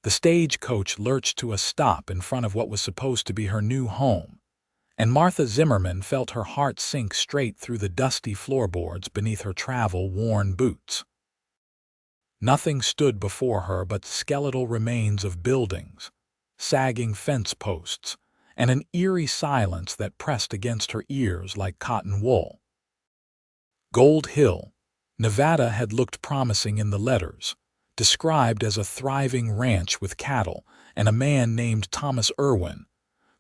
The stagecoach lurched to a stop in front of what was supposed to be her new home, and Martha Zimmerman felt her heart sink straight through the dusty floorboards beneath her travel-worn boots. Nothing stood before her but skeletal remains of buildings, sagging fence posts, and an eerie silence that pressed against her ears like cotton wool. Gold Hill, Nevada had looked promising in the letters, described as a thriving ranch with cattle and a man named Thomas Irwin,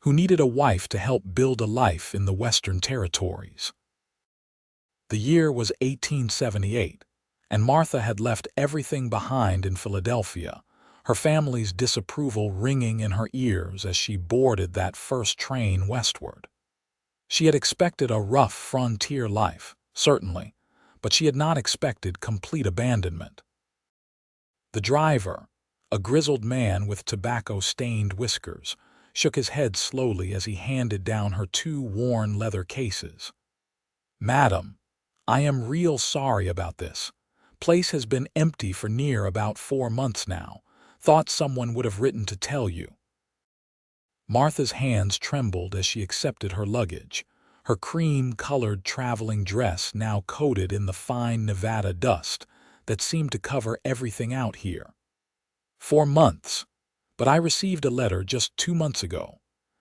who needed a wife to help build a life in the Western Territories. The year was 1878, and Martha had left everything behind in Philadelphia, her family's disapproval ringing in her ears as she boarded that first train westward. She had expected a rough frontier life, certainly, but she had not expected complete abandonment. The driver, a grizzled man with tobacco-stained whiskers, shook his head slowly as he handed down her 2 worn leather cases. "Madam, I am real sorry about this. Place has been empty for near about 4 months now. Thought someone would have written to tell you." Martha's hands trembled as she accepted her luggage, her cream-colored traveling dress now coated in the fine Nevada dust that seemed to cover everything out here. 4 months, but I received a letter just 2 months ago.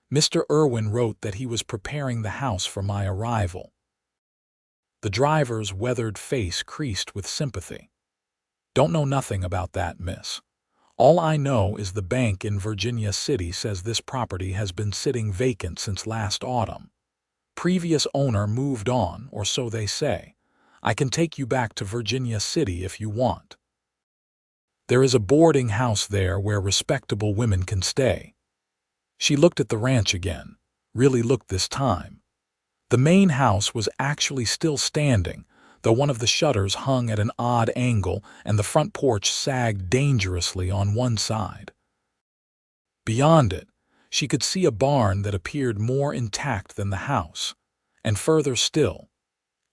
Mr. Irwin wrote that he was preparing the house for my arrival. The driver's weathered face creased with sympathy. "Don't know nothing about that, miss. All I know is the bank in Virginia City says this property has been sitting vacant since last autumn. Previous owner moved on, or so they say. I can take you back to Virginia City if you want. There is a boarding house there where respectable women can stay." She looked at the ranch again, really looked this time. The main house was actually still standing, though one of the shutters hung at an odd angle and the front porch sagged dangerously on one side. Beyond it, she could see a barn that appeared more intact than the house, and further still,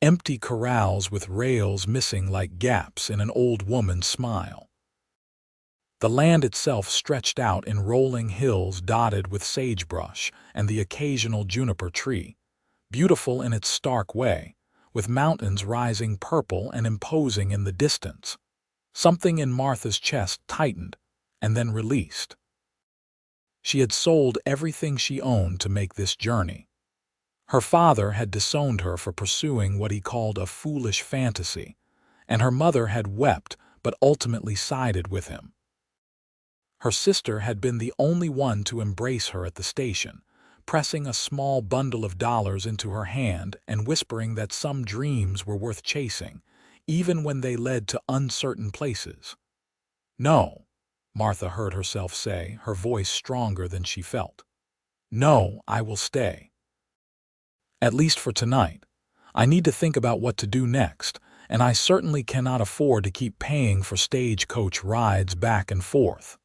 empty corrals with rails missing like gaps in an old woman's smile. The land itself stretched out in rolling hills dotted with sagebrush and the occasional juniper tree, beautiful in its stark way, with mountains rising purple and imposing in the distance. Something in Martha's chest tightened and then released. She had sold everything she owned to make this journey. Her father had disowned her for pursuing what he called a foolish fantasy, and her mother had wept but ultimately sided with him. Her sister had been the only one to embrace her at the station, pressing a small bundle of dollars into her hand and whispering that some dreams were worth chasing, even when they led to uncertain places. "No," Martha heard herself say, her voice stronger than she felt. "No, I will stay. At least for tonight. I need to think about what to do next, and I certainly cannot afford to keep paying for stagecoach rides back and forth."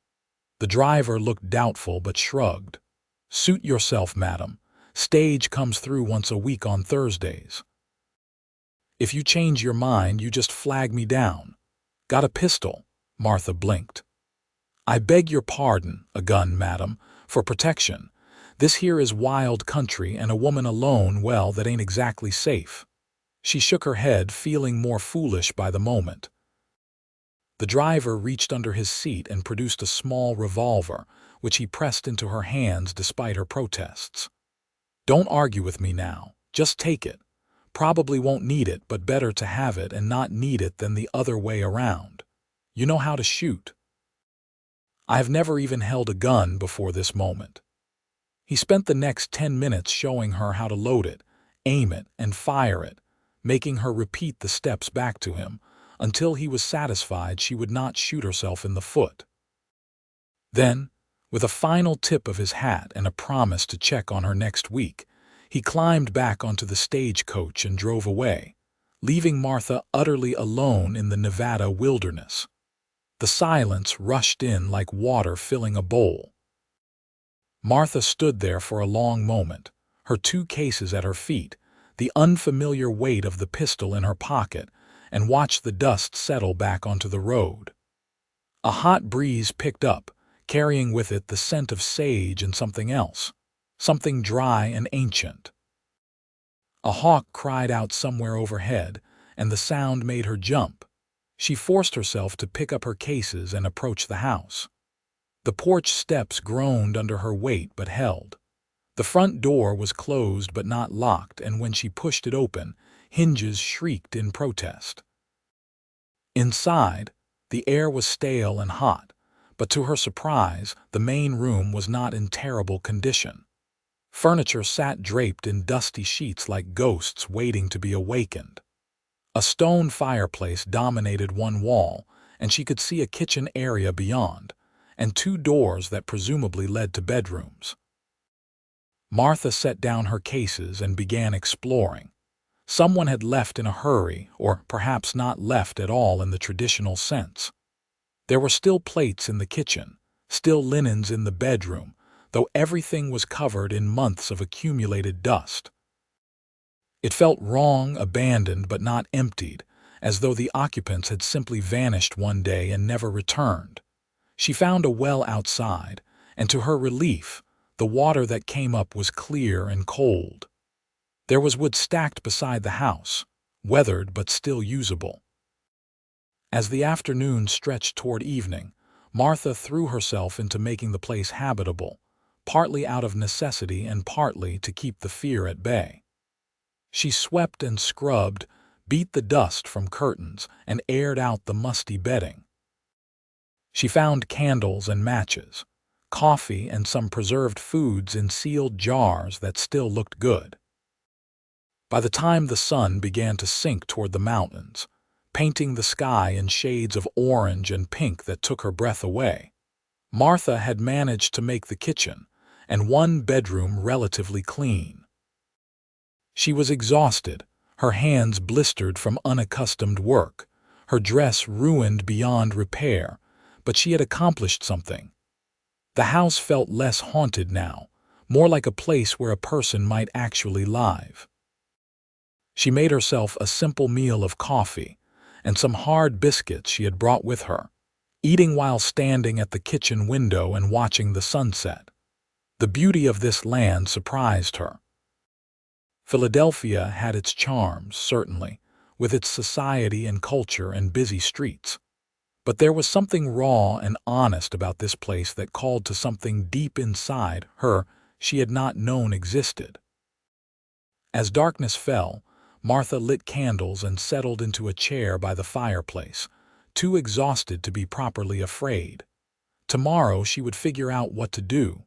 The driver looked doubtful but shrugged. "Suit yourself, madam. Stage comes through once a week on Thursdays. If you change your mind, you just flag me down." "Got a pistol?" Martha blinked. "I beg your pardon, a gun, madam, for protection. This here is wild country, and a woman alone, well, that ain't exactly safe." She shook her head, feeling more foolish by the moment. The driver reached under his seat and produced a small revolver, which he pressed into her hands despite her protests. "Don't argue with me now. Just take it. Probably won't need it, but better to have it and not need it than the other way around. You know how to shoot." "I have never even held a gun before this moment." He spent the next 10 minutes showing her how to load it, aim it, and fire it, making her repeat the steps back to him, until he was satisfied she would not shoot herself in the foot. Then, with a final tip of his hat and a promise to check on her next week, he climbed back onto the stagecoach and drove away, leaving Martha utterly alone in the Nevada wilderness. The silence rushed in like water filling a bowl. Martha stood there for a long moment, her 2 cases at her feet, the unfamiliar weight of the pistol in her pocket, and watched the dust settle back onto the road. A hot breeze picked up, carrying with it the scent of sage and something else, something dry and ancient. A hawk cried out somewhere overhead, and the sound made her jump. She forced herself to pick up her cases and approach the house. The porch steps groaned under her weight but held. The front door was closed but not locked, and when she pushed it open, hinges shrieked in protest. Inside, the air was stale and hot, but to her surprise, the main room was not in terrible condition. Furniture sat draped in dusty sheets like ghosts waiting to be awakened. A stone fireplace dominated one wall, and she could see a kitchen area beyond, and two doors that presumably led to bedrooms. Martha set down her cases and began exploring. Someone had left in a hurry, or perhaps not left at all in the traditional sense. There were still plates in the kitchen, still linens in the bedroom, though everything was covered in months of accumulated dust. It felt wrong, abandoned but not emptied, as though the occupants had simply vanished one day and never returned. She found a well outside, and to her relief, the water that came up was clear and cold. There was wood stacked beside the house, weathered but still usable. As the afternoon stretched toward evening, Martha threw herself into making the place habitable, partly out of necessity and partly to keep the fear at bay. She swept and scrubbed, beat the dust from curtains, and aired out the musty bedding. She found candles and matches, coffee and some preserved foods in sealed jars that still looked good. By the time the sun began to sink toward the mountains, painting the sky in shades of orange and pink that took her breath away, Martha had managed to make the kitchen and one bedroom relatively clean. She was exhausted, her hands blistered from unaccustomed work, her dress ruined beyond repair, but she had accomplished something. The house felt less haunted now, more like a place where a person might actually live. She made herself a simple meal of coffee and some hard biscuits she had brought with her, eating while standing at the kitchen window and watching the sunset. The beauty of this land surprised her. Philadelphia had its charms, certainly, with its society and culture and busy streets. But there was something raw and honest about this place that called to something deep inside her she had not known existed. As darkness fell, Martha lit candles and settled into a chair by the fireplace, too exhausted to be properly afraid. Tomorrow she would figure out what to do.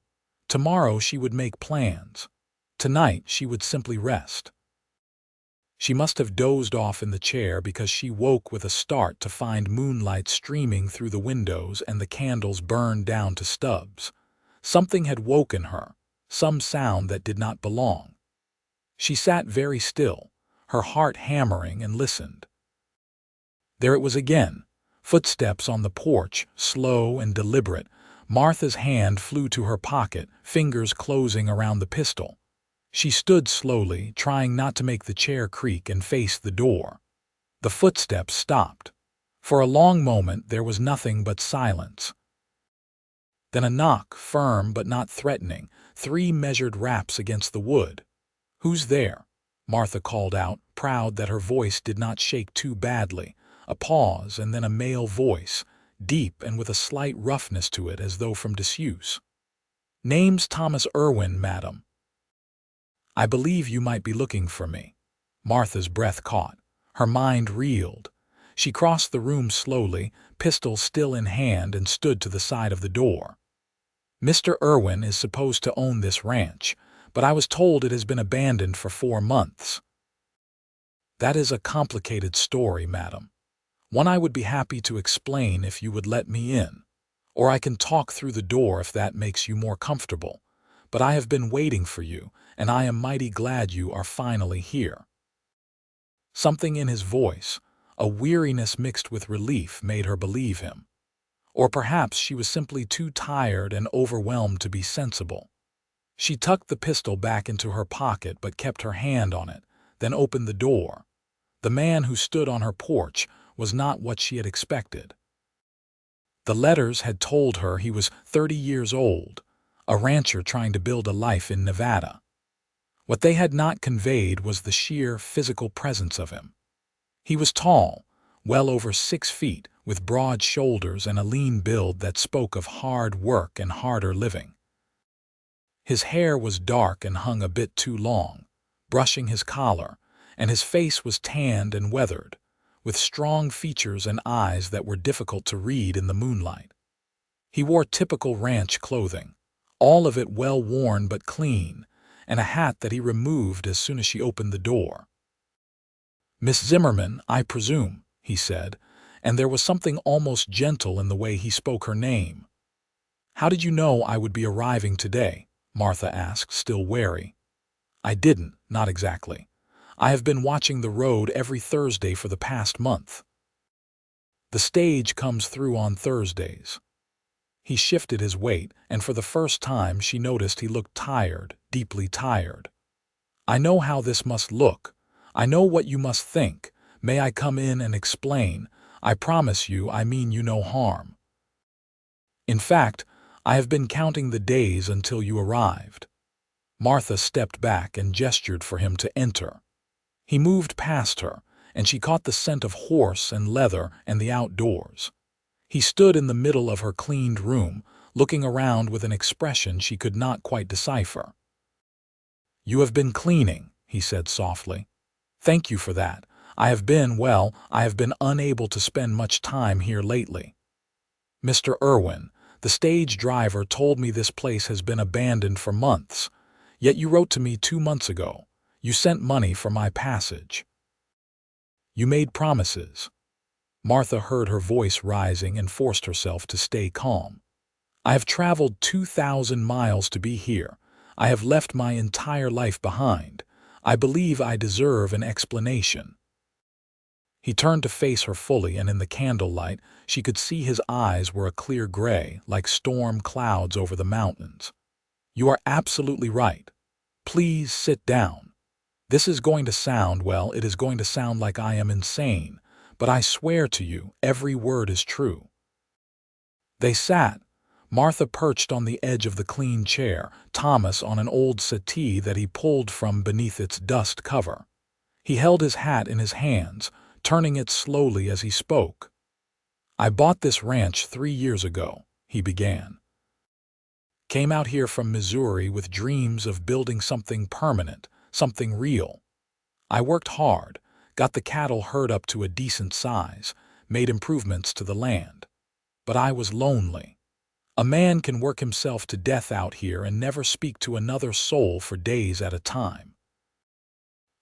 Tomorrow she would make plans. Tonight she would simply rest. She must have dozed off in the chair because she woke with a start to find moonlight streaming through the windows and the candles burned down to stubs. Something had woken her, some sound that did not belong. She sat very still, her heart hammering, and listened. There it was again, footsteps on the porch, slow and deliberate. Martha's hand flew to her pocket, fingers closing around the pistol. She stood slowly, trying not to make the chair creak, and faced the door. The footsteps stopped. For a long moment there was nothing but silence. Then a knock, firm but not threatening, 3 measured raps against the wood. "Who's there?" Martha called out, proud that her voice did not shake too badly. A pause, and then a male voice, deep and with a slight roughness to it as though from disuse. "Name's Thomas Irwin, madam." "I believe you might be looking for me." Martha's breath caught. Her mind reeled. She crossed the room slowly, pistol still in hand, and stood to the side of the door. "Mr. Irwin is supposed to own this ranch, but I was told it has been abandoned for 4 months. "That is a complicated story, madam. One I would be happy to explain if you would let me in. Or I can talk through the door if that makes you more comfortable. But I have been waiting for you, and I am mighty glad you are finally here." Something in his voice, a weariness mixed with relief, made her believe him. Or perhaps she was simply too tired and overwhelmed to be sensible. She tucked the pistol back into her pocket but kept her hand on it, then opened the door. The man who stood on her porch was not what she had expected. The letters had told her he was 30 years old, a rancher trying to build a life in Nevada. What they had not conveyed was the sheer physical presence of him. He was tall, well over 6 feet, with broad shoulders and a lean build that spoke of hard work and harder living. His hair was dark and hung a bit too long, brushing his collar, and his face was tanned and weathered, with strong features and eyes that were difficult to read in the moonlight. He wore typical ranch clothing, all of it well worn but clean, and a hat that he removed as soon as she opened the door. "Miss Zimmerman, I presume," he said, and there was something almost gentle in the way he spoke her name. "How did you know I would be arriving today?" Martha asked, still wary. "I didn't, not exactly. I have been watching the road every Thursday for the past month. The stage comes through on Thursdays." He shifted his weight, and for the first time she noticed he looked tired, deeply tired. "I know how this must look. I know what you must think. May I come in and explain? I promise you I mean you no harm. In fact, I have been counting the days until you arrived." Martha stepped back and gestured for him to enter. He moved past her, and she caught the scent of horse and leather and the outdoors. He stood in the middle of her cleaned room, looking around with an expression she could not quite decipher. "You have been cleaning," he said softly. "Thank you for that. I have been unable to spend much time here lately. Mr. Irwin, the stage driver, told me this place has been abandoned for months. Yet you wrote to me 2 months ago. You sent money for my passage. You made promises." Martha heard her voice rising and forced herself to stay calm. "I have traveled 2,000 miles to be here. I have left my entire life behind. I believe I deserve an explanation." He turned to face her fully, and in the candlelight she could see his eyes were a clear gray, like storm clouds over the mountains. "You are absolutely right. Please sit down. This is going to sound, well, it is going to sound like I am insane, but I swear to you, every word is true." They sat, Martha perched on the edge of the clean chair, Thomas on an old settee that he pulled from beneath its dust cover. He held his hat in his hands, turning it slowly as he spoke. "I bought this ranch 3 years ago," he began. "Came out here from Missouri with dreams of building something permanent, something real. I worked hard, got the cattle herd up to a decent size, made improvements to the land. But I was lonely. A man can work himself to death out here and never speak to another soul for days at a time.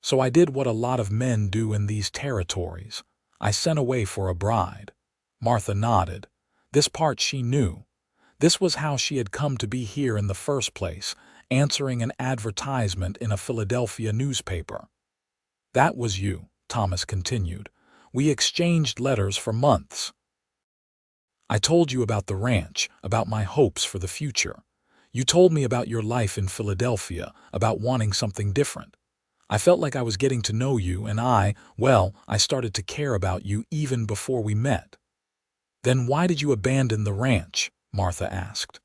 So I did what a lot of men do in these territories. I sent away for a bride." Martha nodded. This part she knew. This was how she had come to be here in the first place, answering an advertisement in a Philadelphia newspaper. "That was you," Thomas continued. "We exchanged letters for months. I told you about the ranch, about my hopes for the future. You told me about your life in Philadelphia, about wanting something different. I felt like I was getting to know you, and I started to care about you even before we met." "Then why did you abandon the ranch?" Martha asked.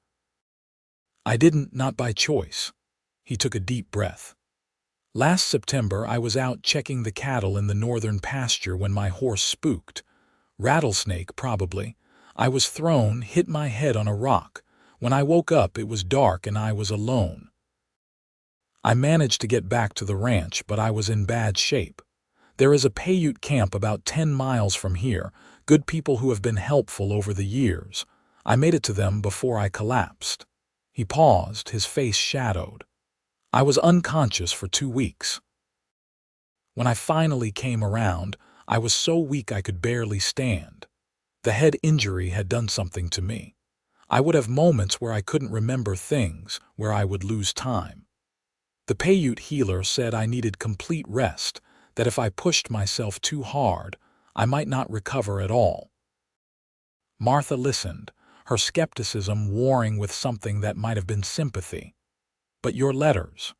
"I didn't, not by choice." He took a deep breath. "Last September I was out checking the cattle in the northern pasture when my horse spooked. Rattlesnake, probably. I was thrown, hit my head on a rock. When I woke up it was dark and I was alone. I managed to get back to the ranch, but I was in bad shape. There is a Paiute camp about 10 miles from here, good people who have been helpful over the years. I made it to them before I collapsed." He paused, his face shadowed. "I was unconscious for 2 weeks. When I finally came around, I was so weak I could barely stand. The head injury had done something to me. I would have moments where I couldn't remember things, where I would lose time. The Paiute healer said I needed complete rest, that if I pushed myself too hard, I might not recover at all." Martha listened, her skepticism warring with something that might have been sympathy. "But your letters.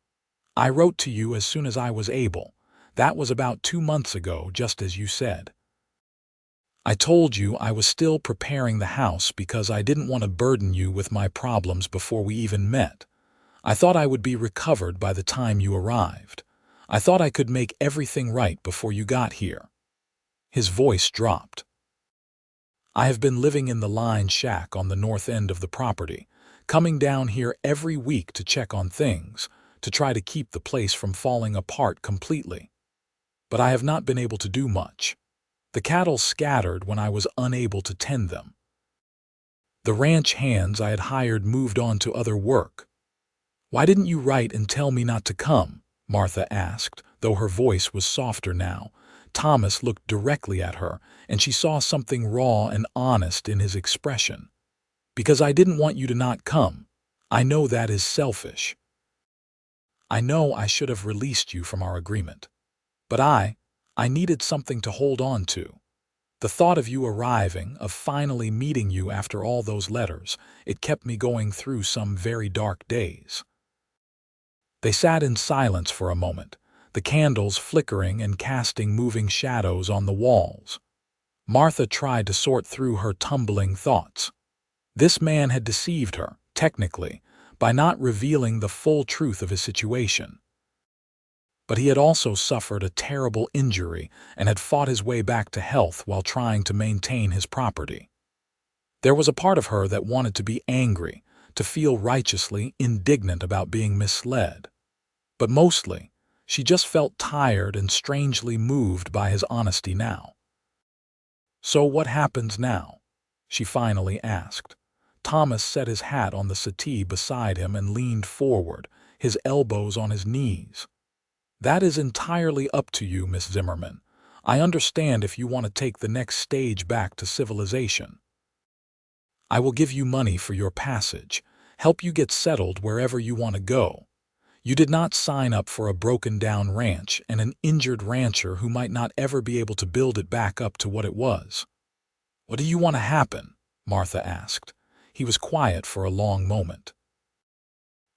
I wrote to you as soon as I was able. That was about 2 months ago, just as you said." I told you I was still preparing the house because I didn't want to burden you with my problems before we even met. I thought I would be recovered by the time you arrived. I thought I could make everything right before you got here." His voice dropped. "I have been living in the line shack on the north end of the property, coming down here every week to check on things, to try to keep the place from falling apart completely. But I have not been able to do much. The cattle scattered when I was unable to tend them. The ranch hands I had hired moved on to other work. Why didn't you write and tell me not to come?" Martha asked, though her voice was softer now. Thomas looked directly at her, and she saw something raw and honest in his expression. "Because I didn't want you to not come. I know that is selfish. I know I should have released you from our agreement. But I needed something to hold on to. The thought of you arriving, of finally meeting you after all those letters, it kept me going through some very dark days." They sat in silence for a moment, the candles flickering and casting moving shadows on the walls. Martha tried to sort through her tumbling thoughts. This man had deceived her, technically, by not revealing the full truth of his situation. But he had also suffered a terrible injury and had fought his way back to health while trying to maintain his property. There was a part of her that wanted to be angry, to feel righteously indignant about being misled. But mostly, she just felt tired and strangely moved by his honesty now. "So what happens now?" she finally asked. Thomas set his hat on the settee beside him and leaned forward, his elbows on his knees. "That is entirely up to you, Miss Zimmerman. I understand if you want to take the next stage back to civilization. I will give you money for your passage, help you get settled wherever you want to go. You did not sign up for a broken-down ranch and an injured rancher who might not ever be able to build it back up to what it was." "What do you want to happen?" Martha asked. He was quiet for a long moment.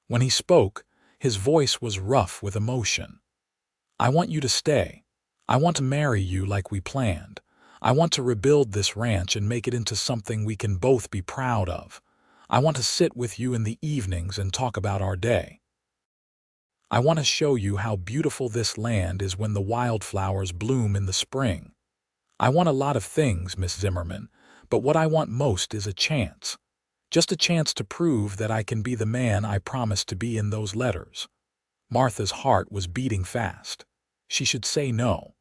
When he spoke, his voice was rough with emotion. "I want you to stay. I want to marry you like we planned. I want to rebuild this ranch and make it into something we can both be proud of. I want to sit with you in the evenings and talk about our day. I want to show you how beautiful this land is when the wildflowers bloom in the spring. I want a lot of things, Miss Zimmerman, but what I want most is a chance. Just a chance to prove that I can be the man I promised to be in those letters." Martha's heart was beating fast. She should say no.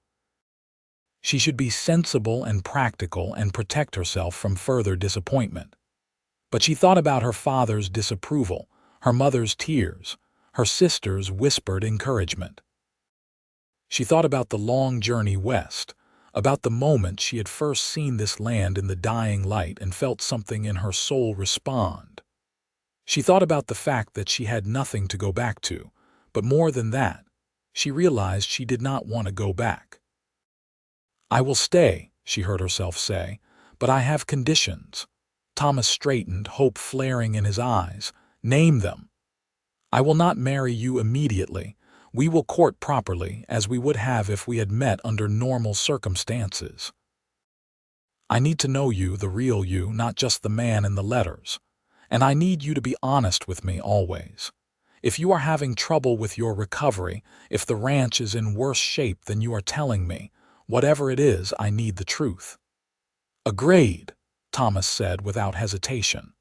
She should be sensible and practical and protect herself from further disappointment. But she thought about her father's disapproval, her mother's tears, her sister's whispered encouragement. She thought about the long journey west, about the moment she had first seen this land in the dying light and felt something in her soul respond. She thought about the fact that she had nothing to go back to, but more than that, she realized she did not want to go back. "I will stay," she heard herself say, "but I have conditions." Thomas straightened, hope flaring in his eyes. "Name them." "I will not marry you immediately. We will court properly, as we would have if we had met under normal circumstances. I need to know you, the real you, not just the man in the letters. And I need you to be honest with me always. If you are having trouble with your recovery, if the ranch is in worse shape than you are telling me, whatever it is, I need the truth." "Agreed," Thomas said without hesitation.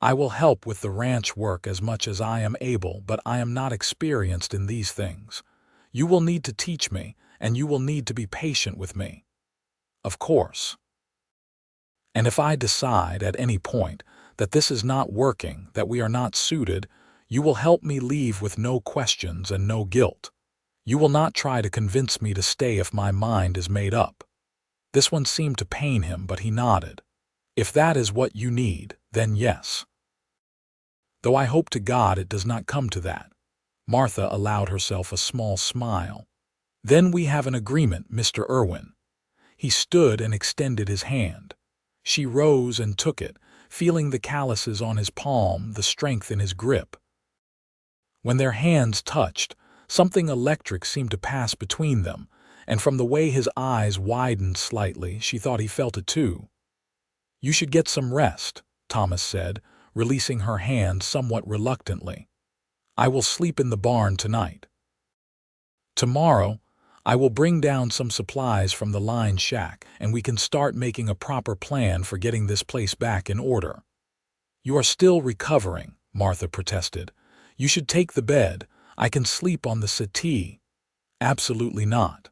"I will help with the ranch work as much as I am able, but I am not experienced in these things. You will need to teach me, and you will need to be patient with me." "Of course." "And if I decide at any point that this is not working, that we are not suited, you will help me leave with no questions and no guilt. You will not try to convince me to stay if my mind is made up." This one seemed to pain him, but he nodded. "If that is what you need, then yes. Though I hope to God it does not come to that." Martha allowed herself a small smile. "Then we have an agreement, Mr. Irwin." He stood and extended his hand. She rose and took it, feeling the calluses on his palm, the strength in his grip. When their hands touched, something electric seemed to pass between them, and from the way his eyes widened slightly, she thought he felt it too. "You should get some rest," Thomas said, releasing her hand somewhat reluctantly. "I will sleep in the barn tonight. Tomorrow, I will bring down some supplies from the line shack, and we can start making a proper plan for getting this place back in order." "You are still recovering," Martha protested. "You should take the bed. I can sleep on the settee." "Absolutely not.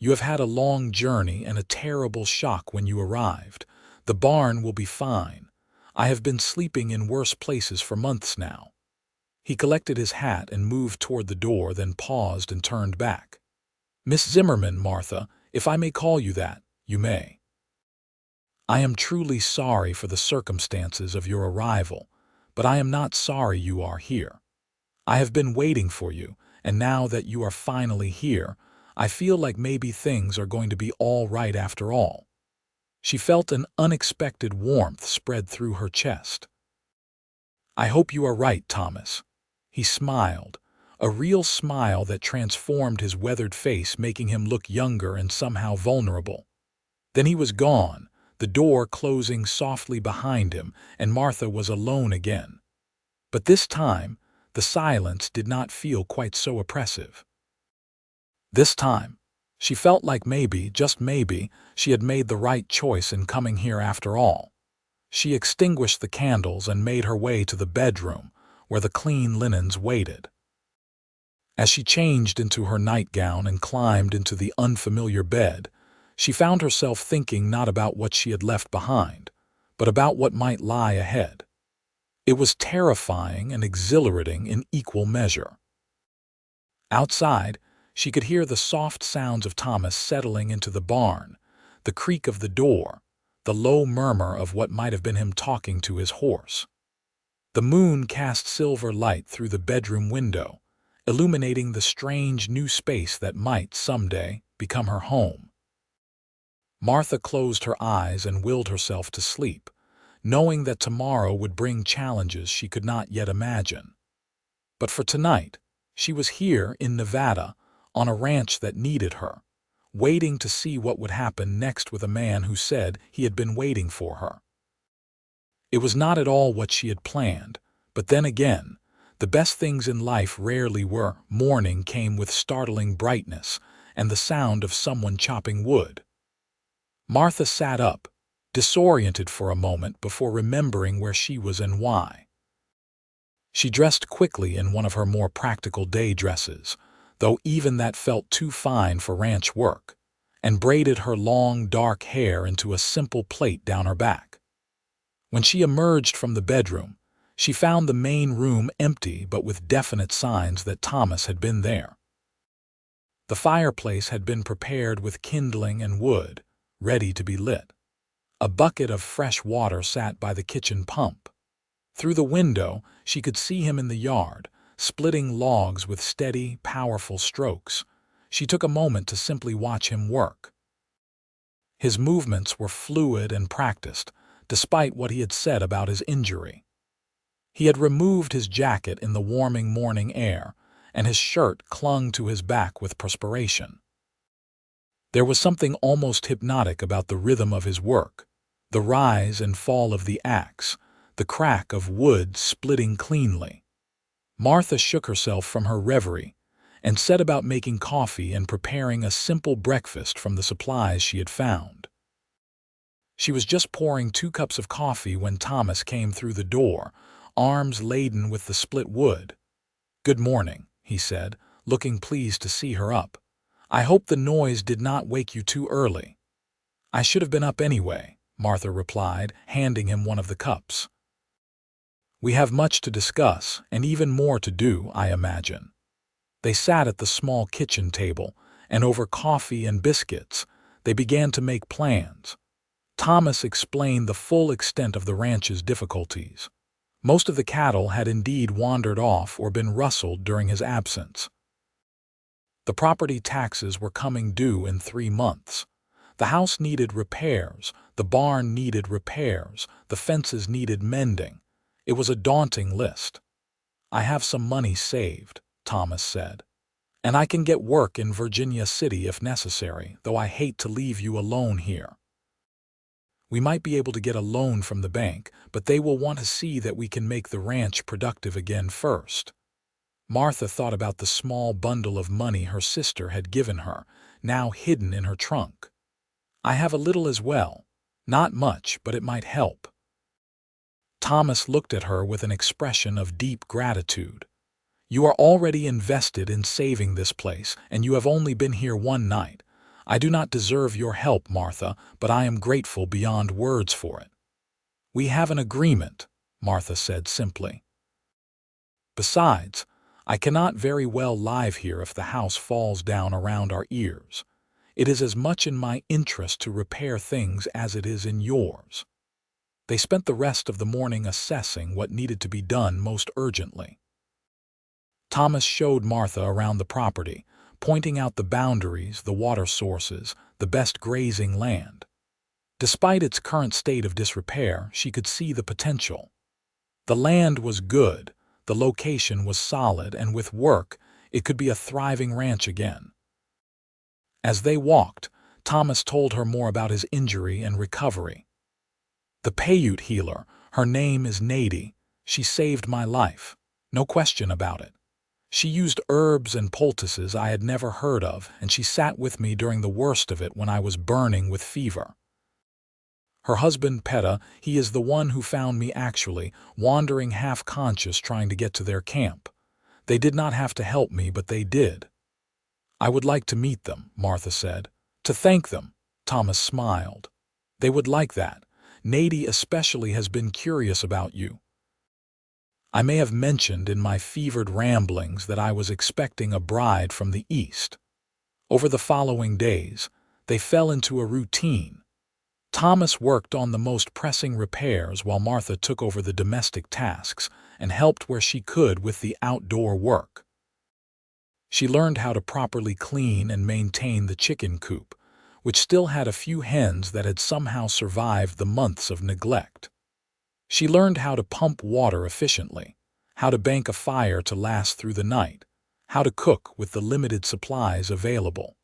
You have had a long journey and a terrible shock when you arrived. The barn will be fine. I have been sleeping in worse places for months now." He collected his hat and moved toward the door, then paused and turned back. "Miss Zimmerman, Martha, if I may call you that, you may. I am truly sorry for the circumstances of your arrival, but I am not sorry you are here. I have been waiting for you, and now that you are finally here, I feel like maybe things are going to be all right after all." She felt an unexpected warmth spread through her chest. "I hope you are right, Thomas." He smiled, a real smile that transformed his weathered face, making him look younger and somehow vulnerable. Then he was gone, the door closing softly behind him, and Martha was alone again. But this time, the silence did not feel quite so oppressive. This time, she felt like maybe, just maybe, she had made the right choice in coming here after all. She extinguished the candles and made her way to the bedroom, where the clean linens waited. As she changed into her nightgown and climbed into the unfamiliar bed, she found herself thinking not about what she had left behind, but about what might lie ahead. It was terrifying and exhilarating in equal measure. Outside, she could hear the soft sounds of Thomas settling into the barn, the creak of the door, the low murmur of what might have been him talking to his horse. The moon cast silver light through the bedroom window, illuminating the strange new space that might, someday, become her home. Martha closed her eyes and willed herself to sleep, knowing that tomorrow would bring challenges she could not yet imagine. But for tonight, she was here in Nevada, on a ranch that needed her, waiting to see what would happen next with a man who said he had been waiting for her. It was not at all what she had planned, but then again, the best things in life rarely were. Morning came with startling brightness and the sound of someone chopping wood. Martha sat up, disoriented for a moment before remembering where she was and why. She dressed quickly in one of her more practical day dresses, though even that felt too fine for ranch work, and braided her long, dark hair into a simple plait down her back. When she emerged from the bedroom, she found the main room empty but with definite signs that Thomas had been there. The fireplace had been prepared with kindling and wood, ready to be lit. A bucket of fresh water sat by the kitchen pump. Through the window, she could see him in the yard, splitting logs with steady, powerful strokes. She took a moment to simply watch him work. His movements were fluid and practiced, despite what he had said about his injury. He had removed his jacket in the warming morning air, and his shirt clung to his back with perspiration. There was something almost hypnotic about the rhythm of his work, the rise and fall of the axe, the crack of wood splitting cleanly. Martha shook herself from her reverie and set about making coffee and preparing a simple breakfast from the supplies she had found. She was just pouring 2 cups of coffee when Thomas came through the door, arms laden with the split wood. "Good morning," he said, looking pleased to see her up. "I hope the noise did not wake you too early." "I should have been up anyway," Martha replied, handing him one of the cups. "We have much to discuss, and even more to do, I imagine." They sat at the small kitchen table, and over coffee and biscuits, they began to make plans. Thomas explained the full extent of the ranch's difficulties. Most of the cattle had indeed wandered off or been rustled during his absence. The property taxes were coming due in 3 months. The house needed repairs, the barn needed repairs, the fences needed mending. It was a daunting list. "I have some money saved," Thomas said. And I can get work in Virginia City if necessary, though I hate to leave you alone here. We might be able to get a loan from the bank, but they will want to see that we can make the ranch productive again first. Martha thought about the small bundle of money her sister had given her, now hidden in her trunk. I have a little as well. Not much, but it might help. Thomas looked at her with an expression of deep gratitude. You are already invested in saving this place, and you have only been here one night. I do not deserve your help, Martha, but I am grateful beyond words for it. We have an agreement, Martha said simply. Besides, I cannot very well live here if the house falls down around our ears. It is as much in my interest to repair things as it is in yours. They spent the rest of the morning assessing what needed to be done most urgently. Thomas showed Martha around the property, pointing out the boundaries, the water sources, the best grazing land. Despite its current state of disrepair, she could see the potential. The land was good, the location was solid, and with work, it could be a thriving ranch again. As they walked, Thomas told her more about his injury and recovery. The Paiute healer, her name is Nady, she saved my life, no question about it. She used herbs and poultices I had never heard of, and she sat with me during the worst of it when I was burning with fever. Her husband, Peta, he is the one who found me actually, wandering half-conscious trying to get to their camp. They did not have to help me, but they did. I would like to meet them, Martha said. To thank them, Thomas smiled. They would like that. Nady especially has been curious about you. I may have mentioned in my fevered ramblings that I was expecting a bride from the East. Over the following days, they fell into a routine. Thomas worked on the most pressing repairs while Martha took over the domestic tasks and helped where she could with the outdoor work. She learned how to properly clean and maintain the chicken coop, which still had a few hens that had somehow survived the months of neglect. She learned how to pump water efficiently, how to bank a fire to last through the night, how to cook with the limited supplies available.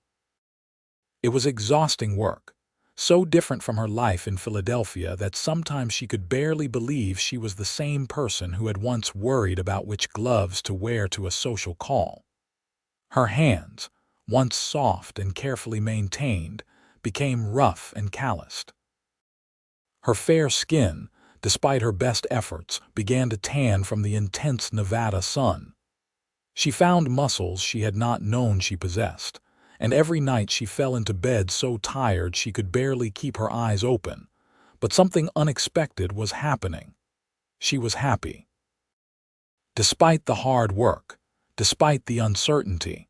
It was exhausting work, so different from her life in Philadelphia that sometimes she could barely believe she was the same person who had once worried about which gloves to wear to a social call. Her hands, once soft and carefully maintained, became rough and calloused. Her fair skin, despite her best efforts, began to tan from the intense Nevada sun. She found muscles she had not known she possessed, and every night she fell into bed so tired she could barely keep her eyes open. But something unexpected was happening. She was happy. Despite the hard work, despite the uncertainty,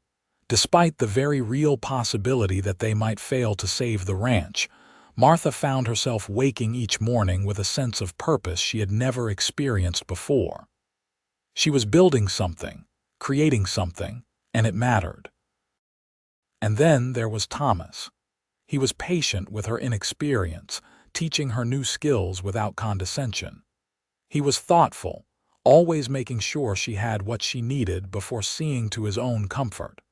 despite the very real possibility that they might fail to save the ranch, Martha found herself waking each morning with a sense of purpose she had never experienced before. She was building something, creating something, and it mattered. And then there was Thomas. He was patient with her inexperience, teaching her new skills without condescension. He was thoughtful, always making sure she had what she needed before seeing to his own comfort.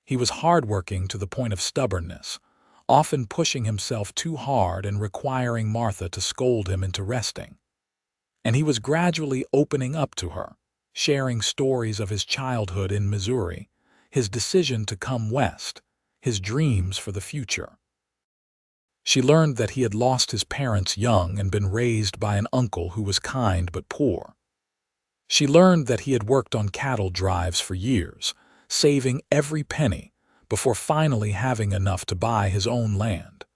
He was hardworking to the point of stubbornness, often pushing himself too hard and requiring Martha to scold him into resting. And he was gradually opening up to her, sharing stories of his childhood in Missouri, his decision to come west, his dreams for the future. She learned that he had lost his parents young and been raised by an uncle who was kind but poor. She learned that he had worked on cattle drives for years, saving every penny, before finally having enough to buy his own land.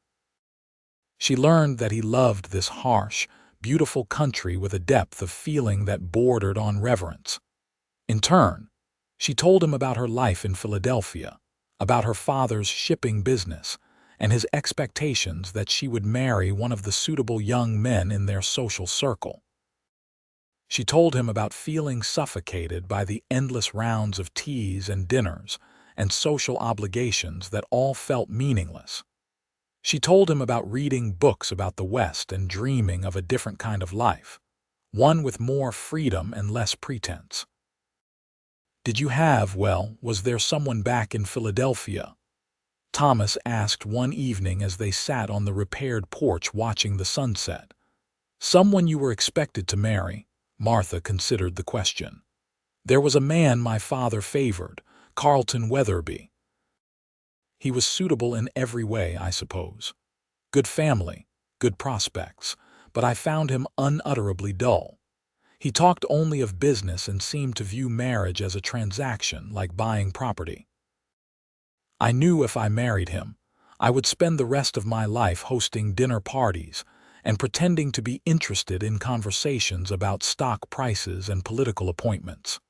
She learned that he loved this harsh, beautiful country with a depth of feeling that bordered on reverence. In turn, she told him about her life in Philadelphia, about her father's shipping business, and his expectations that she would marry one of the suitable young men in their social circle. She told him about feeling suffocated by the endless rounds of teas and dinners and social obligations that all felt meaningless. She told him about reading books about the West and dreaming of a different kind of life, one with more freedom and less pretense. Was there someone back in Philadelphia?" Thomas asked one evening as they sat on the repaired porch watching the sunset. "Someone you were expected to marry." Martha considered the question. "There was a man my father favored, Carlton Weatherby. He was suitable in every way, I suppose. Good family, good prospects, but I found him unutterably dull. He talked only of business and seemed to view marriage as a transaction like buying property. I knew if I married him, I would spend the rest of my life hosting dinner parties and pretending to be interested in conversations about stock prices and political appointments."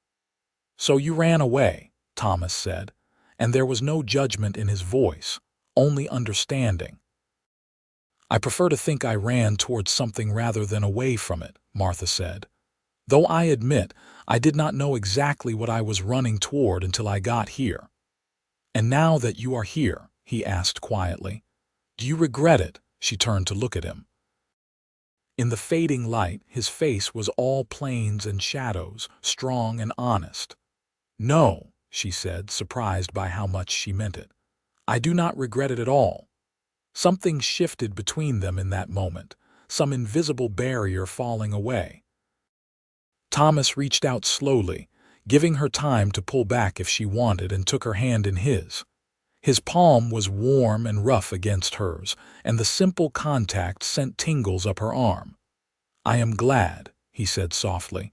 "So you ran away," Thomas said, and there was no judgment in his voice, only understanding. "I prefer to think I ran towards something rather than away from it," Martha said, "though I admit I did not know exactly what I was running toward until I got here." "And now that you are here," he asked quietly, "do you regret it?" She turned to look at him. In the fading light, his face was all planes and shadows, strong and honest. "No," she said, surprised by how much she meant it. "I do not regret it at all." Something shifted between them in that moment, some invisible barrier falling away. Thomas reached out slowly, giving her time to pull back if she wanted, and took her hand in his. His palm was warm and rough against hers, and the simple contact sent tingles up her arm. "I am glad," he said softly.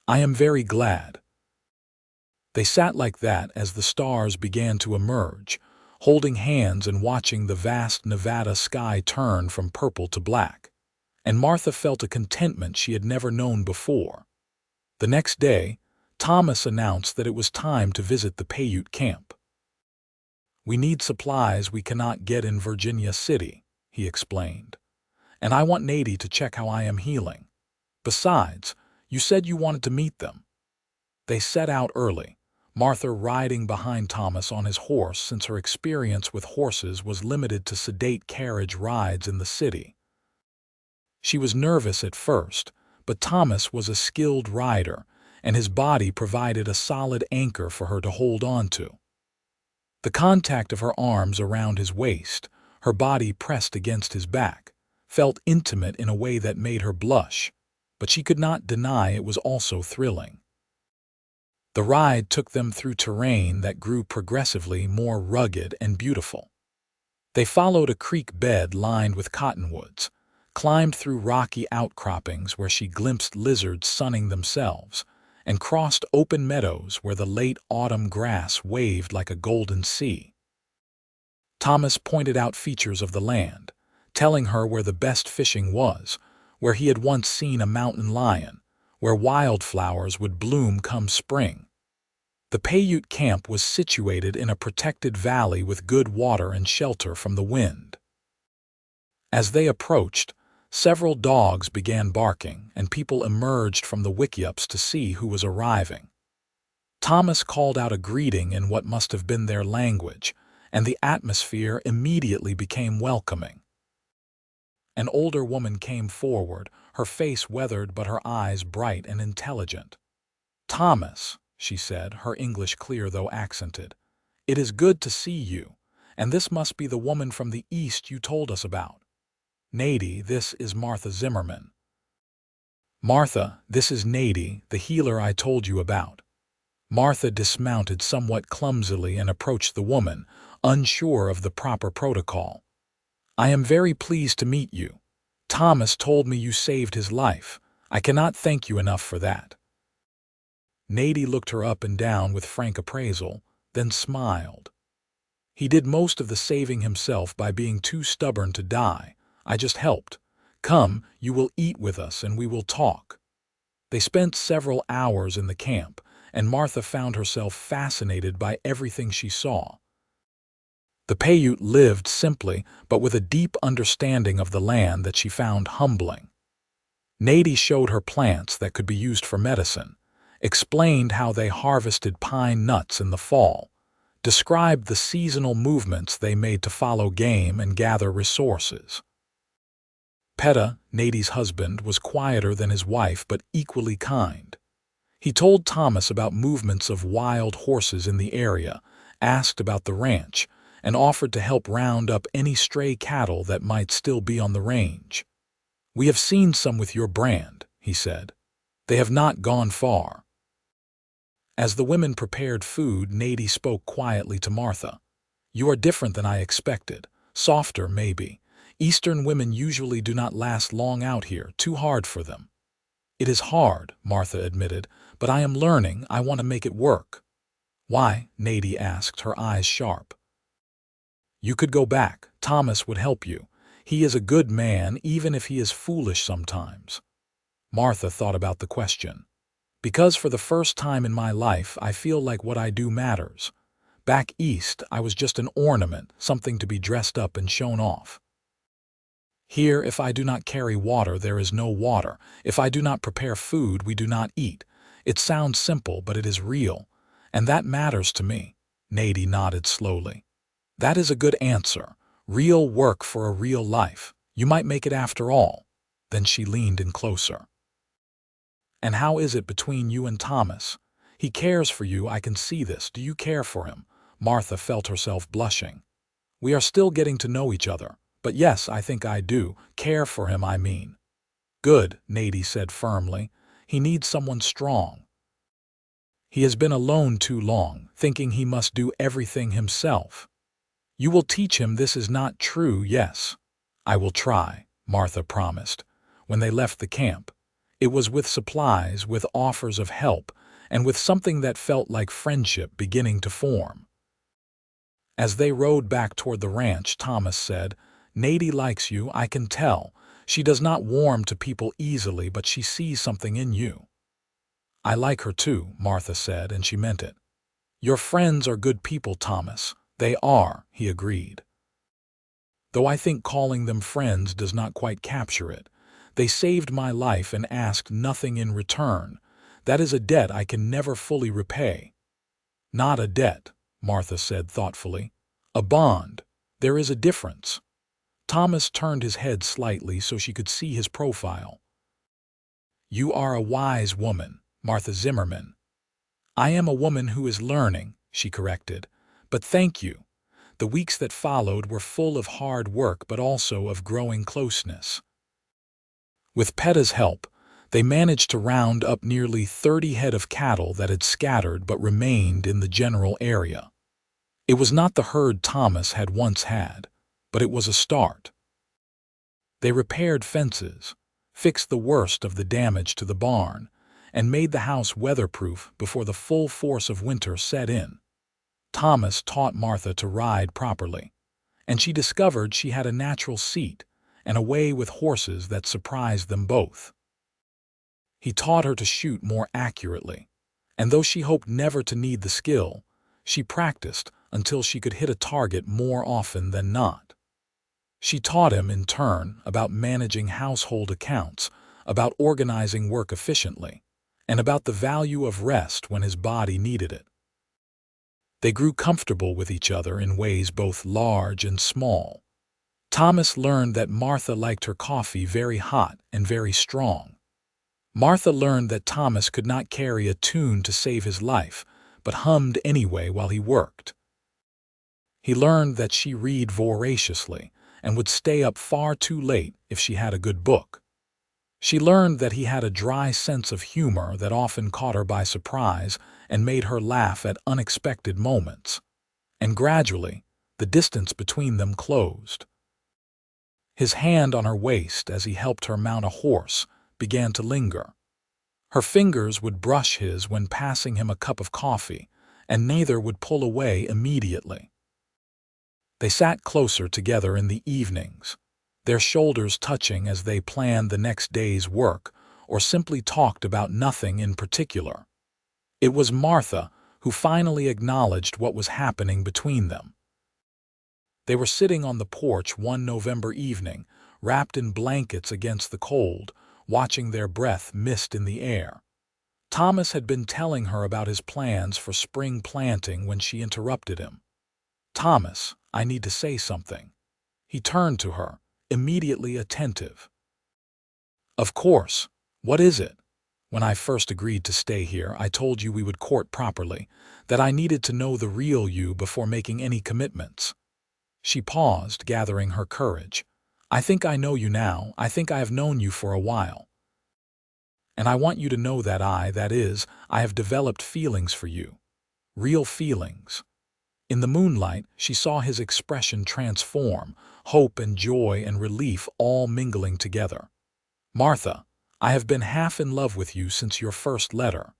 "I am very glad." They sat like that as the stars began to emerge, holding hands and watching the vast Nevada sky turn from purple to black. And Martha felt a contentment she had never known before. The next day, Thomas announced that it was time to visit the Paiute camp. "We need supplies we cannot get in Virginia City," he explained. "And I want Nady to check how I am healing. Besides, you said you wanted to meet them." They set out early, Martha riding behind Thomas on his horse since her experience with horses was limited to sedate carriage rides in the city. She was nervous at first, but Thomas was a skilled rider, and his body provided a solid anchor for her to hold on to. The contact of her arms around his waist, her body pressed against his back, felt intimate in a way that made her blush, but she could not deny it was also thrilling. The ride took them through terrain that grew progressively more rugged and beautiful. They followed a creek bed lined with cottonwoods, climbed through rocky outcroppings where she glimpsed lizards sunning themselves, and crossed open meadows where the late autumn grass waved like a golden sea. Thomas pointed out features of the land, telling her where the best fishing was, where he had once seen a mountain lion, where wildflowers would bloom come spring. The Paiute camp was situated in a protected valley with good water and shelter from the wind. As they approached, several dogs began barking, and people emerged from the wickiups to see who was arriving. Thomas called out a greeting in what must have been their language, and the atmosphere immediately became welcoming. An older woman came forward, her face weathered but her eyes bright and intelligent. "Thomas," she said, her English clear though accented, "it is good to see you, and this must be the woman from the East you told us about. Nady, this is Martha Zimmerman." "Martha, this is Nady, the healer I told you about." Martha dismounted somewhat clumsily and approached the woman, unsure of the proper protocol. "I am very pleased to meet you. Thomas told me you saved his life. I cannot thank you enough for that." Nady looked her up and down with frank appraisal, then smiled. "He did most of the saving himself by being too stubborn to die. I just helped. Come, you will eat with us and we will talk." They spent several hours in the camp, and Martha found herself fascinated by everything she saw. The Paiute lived simply, but with a deep understanding of the land that she found humbling. Nady showed her plants that could be used for medicine, explained how they harvested pine nuts in the fall, described the seasonal movements they made to follow game and gather resources. Peta, Nady's husband, was quieter than his wife but equally kind. He told Thomas about movements of wild horses in the area, asked about the ranch, and offered to help round up any stray cattle that might still be on the range. "We have seen some with your brand," he said. "They have not gone far." As the women prepared food, Nady spoke quietly to Martha. "You are different than I expected. Softer, maybe. Eastern women usually do not last long out here, too hard for them." "It is hard," Martha admitted, "but I am learning. I want to make it work." "Why?" Nady asked, her eyes sharp. "You could go back. Thomas would help you. He is a good man, even if he is foolish sometimes." Martha thought about the question. "Because for the first time in my life, I feel like what I do matters. Back east, I was just an ornament, something to be dressed up and shown off. Here, if I do not carry water, there is no water. If I do not prepare food, we do not eat. It sounds simple, but it is real. And that matters to me." Nady nodded slowly. "That is a good answer. Real work for a real life. You might make it after all." Then she leaned in closer. "And how is it between you and Thomas? He cares for you, I can see this. Do you care for him?" Martha felt herself blushing. "We are still getting to know each other. But yes, I think I do. Care for him, I mean." "Good," Nady said firmly. "He needs someone strong. He has been alone too long, thinking he must do everything himself. You will teach him this is not true, yes?" "I will try," Martha promised. When they left the camp, it was with supplies, with offers of help, and with something that felt like friendship beginning to form. As they rode back toward the ranch, Thomas said, "Nady likes you, I can tell. She does not warm to people easily, but she sees something in you." "I like her too," Martha said, and she meant it. "Your friends are good people, Thomas." "They are," he agreed. "Though I think calling them friends does not quite capture it. They saved my life and asked nothing in return. That is a debt I can never fully repay." "Not a debt," Martha said thoughtfully. "A bond. There is a difference." Thomas turned his head slightly so she could see his profile. "You are a wise woman, Martha Zimmerman." "I am a woman who is learning," she corrected. "But thank you." The weeks that followed were full of hard work but also of growing closeness. With Petta's help, they managed to round up nearly 30 head of cattle that had scattered but remained in the general area. It was not the herd Thomas had once had, but it was a start. They repaired fences, fixed the worst of the damage to the barn, and made the house weatherproof before the full force of winter set in. Thomas taught Martha to ride properly, and she discovered she had a natural seat and a way with horses that surprised them both. He taught her to shoot more accurately, and though she hoped never to need the skill, she practiced until she could hit a target more often than not. She taught him, in turn, about managing household accounts, about organizing work efficiently, and about the value of rest when his body needed it. They grew comfortable with each other in ways both large and small. Thomas learned that Martha liked her coffee very hot and very strong. Martha learned that Thomas could not carry a tune to save his life, but hummed anyway while he worked. He learned that she read voraciously and would stay up far too late if she had a good book. She learned that he had a dry sense of humor that often caught her by surprise and made her laugh at unexpected moments. And gradually, the distance between them closed. His hand on her waist as he helped her mount a horse began to linger. Her fingers would brush his when passing him a cup of coffee, and neither would pull away immediately. They sat closer together in the evenings, their shoulders touching as they planned the next day's work or simply talked about nothing in particular. It was Martha who finally acknowledged what was happening between them. They were sitting on the porch one November evening, wrapped in blankets against the cold, watching their breath mist in the air. Thomas had been telling her about his plans for spring planting when she interrupted him. "Thomas, I need to say something." He turned to her, immediately attentive. "Of course. What is it?" When I first agreed to stay here, I told you we would court properly, that I needed to know the real you before making any commitments. She paused, gathering her courage. I think I know you now. I think I have known you for a while. And I want you to know that I have developed feelings for you. Real feelings. In the moonlight, she saw his expression transform, hope and joy and relief all mingling together. Martha, I have been half in love with you since your first letter,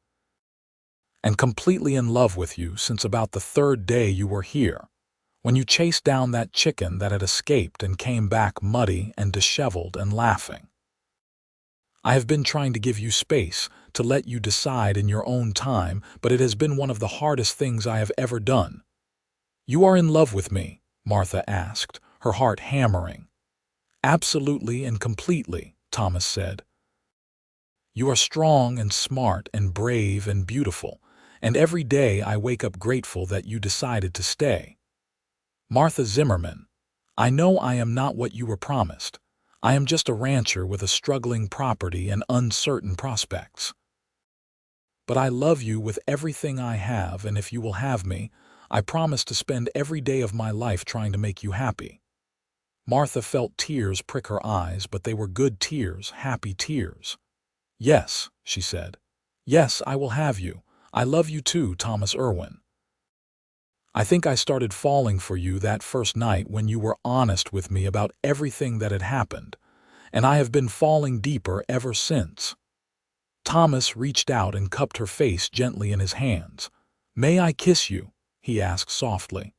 and completely in love with you since about the third day you were here, when you chased down that chicken that had escaped and came back muddy and disheveled and laughing. I have been trying to give you space, to let you decide in your own time, but it has been one of the hardest things I have ever done. You are in love with me? Martha asked, her heart hammering. Absolutely and completely, Thomas said. You are strong and smart and brave and beautiful, and every day I wake up grateful that you decided to stay. Martha Zimmerman, I know I am not what you were promised. I am just a rancher with a struggling property and uncertain prospects. But I love you with everything I have, and if you will have me, I promise to spend every day of my life trying to make you happy. Martha felt tears prick her eyes, but they were good tears, happy tears. Yes, she said. Yes, I will have you. I love you too, Thomas Irwin. I think I started falling for you that first night when you were honest with me about everything that had happened, and I have been falling deeper ever since. Thomas reached out and cupped her face gently in his hands. May I kiss you? He asked softly.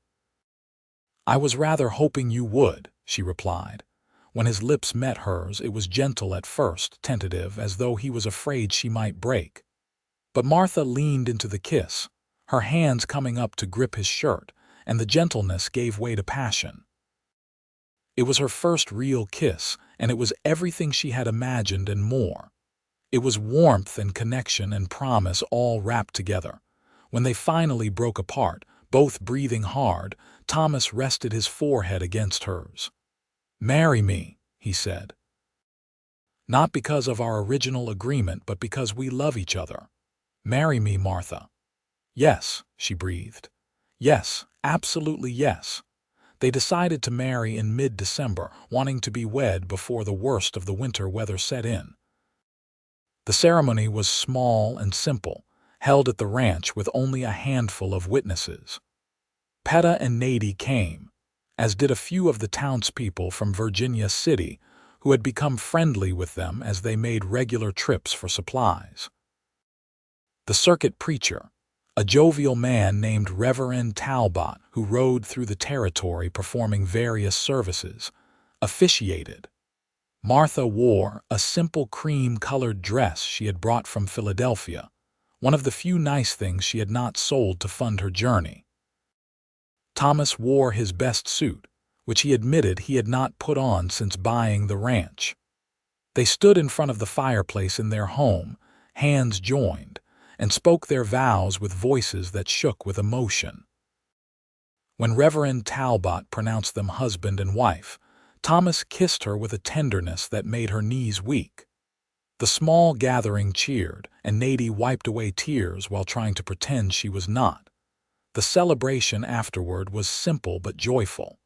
I was rather hoping you would, she replied. When his lips met hers, it was gentle at first, tentative, as though he was afraid she might break. But Martha leaned into the kiss, her hands coming up to grip his shirt, and the gentleness gave way to passion. It was her first real kiss, and it was everything she had imagined and more. It was warmth and connection and promise all wrapped together. When they finally broke apart, both breathing hard, Thomas rested his forehead against hers. Marry me, he said. Not because of our original agreement, but because we love each other. Marry me, Martha. Yes, she breathed. Yes, absolutely yes. They decided to marry in mid-December, wanting to be wed before the worst of the winter weather set in. The ceremony was small and simple, held at the ranch with only a handful of witnesses. Peta and Nady came, as did a few of the townspeople from Virginia City who had become friendly with them as they made regular trips for supplies. The circuit preacher, a jovial man named Reverend Talbot who rode through the territory performing various services, officiated. Martha wore a simple cream-colored dress she had brought from Philadelphia, one of the few nice things she had not sold to fund her journey. Thomas wore his best suit, which he admitted he had not put on since buying the ranch. They stood in front of the fireplace in their home, hands joined, and spoke their vows with voices that shook with emotion. When Reverend Talbot pronounced them husband and wife, Thomas kissed her with a tenderness that made her knees weak. The small gathering cheered, and Nady wiped away tears while trying to pretend she was not. The celebration afterward was simple but joyful.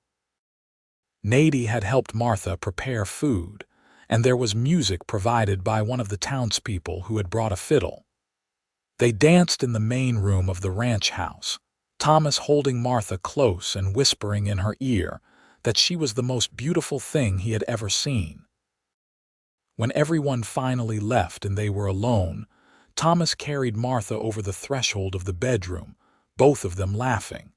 Nady had helped Martha prepare food, and there was music provided by one of the townspeople who had brought a fiddle. They danced in the main room of the ranch house, Thomas holding Martha close and whispering in her ear that she was the most beautiful thing he had ever seen. When everyone finally left and they were alone, Thomas carried Martha over the threshold of the bedroom, both of them laughing.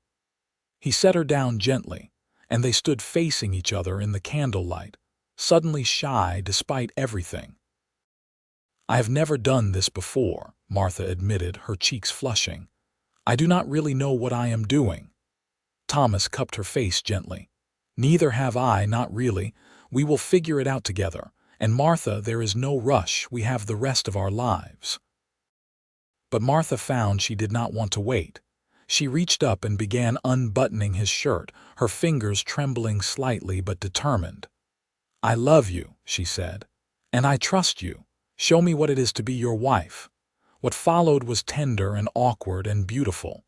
He set her down gently, and they stood facing each other in the candlelight, suddenly shy despite everything. I have never done this before, Martha admitted, her cheeks flushing. I do not really know what I am doing. Thomas cupped her face gently. Neither have I, not really. We will figure it out together. And Martha, there is no rush. We have the rest of our lives. But Martha found she did not want to wait. She reached up and began unbuttoning his shirt, her fingers trembling slightly but determined. I love you, she said, and I trust you. Show me what it is to be your wife." What followed was tender and awkward and beautiful.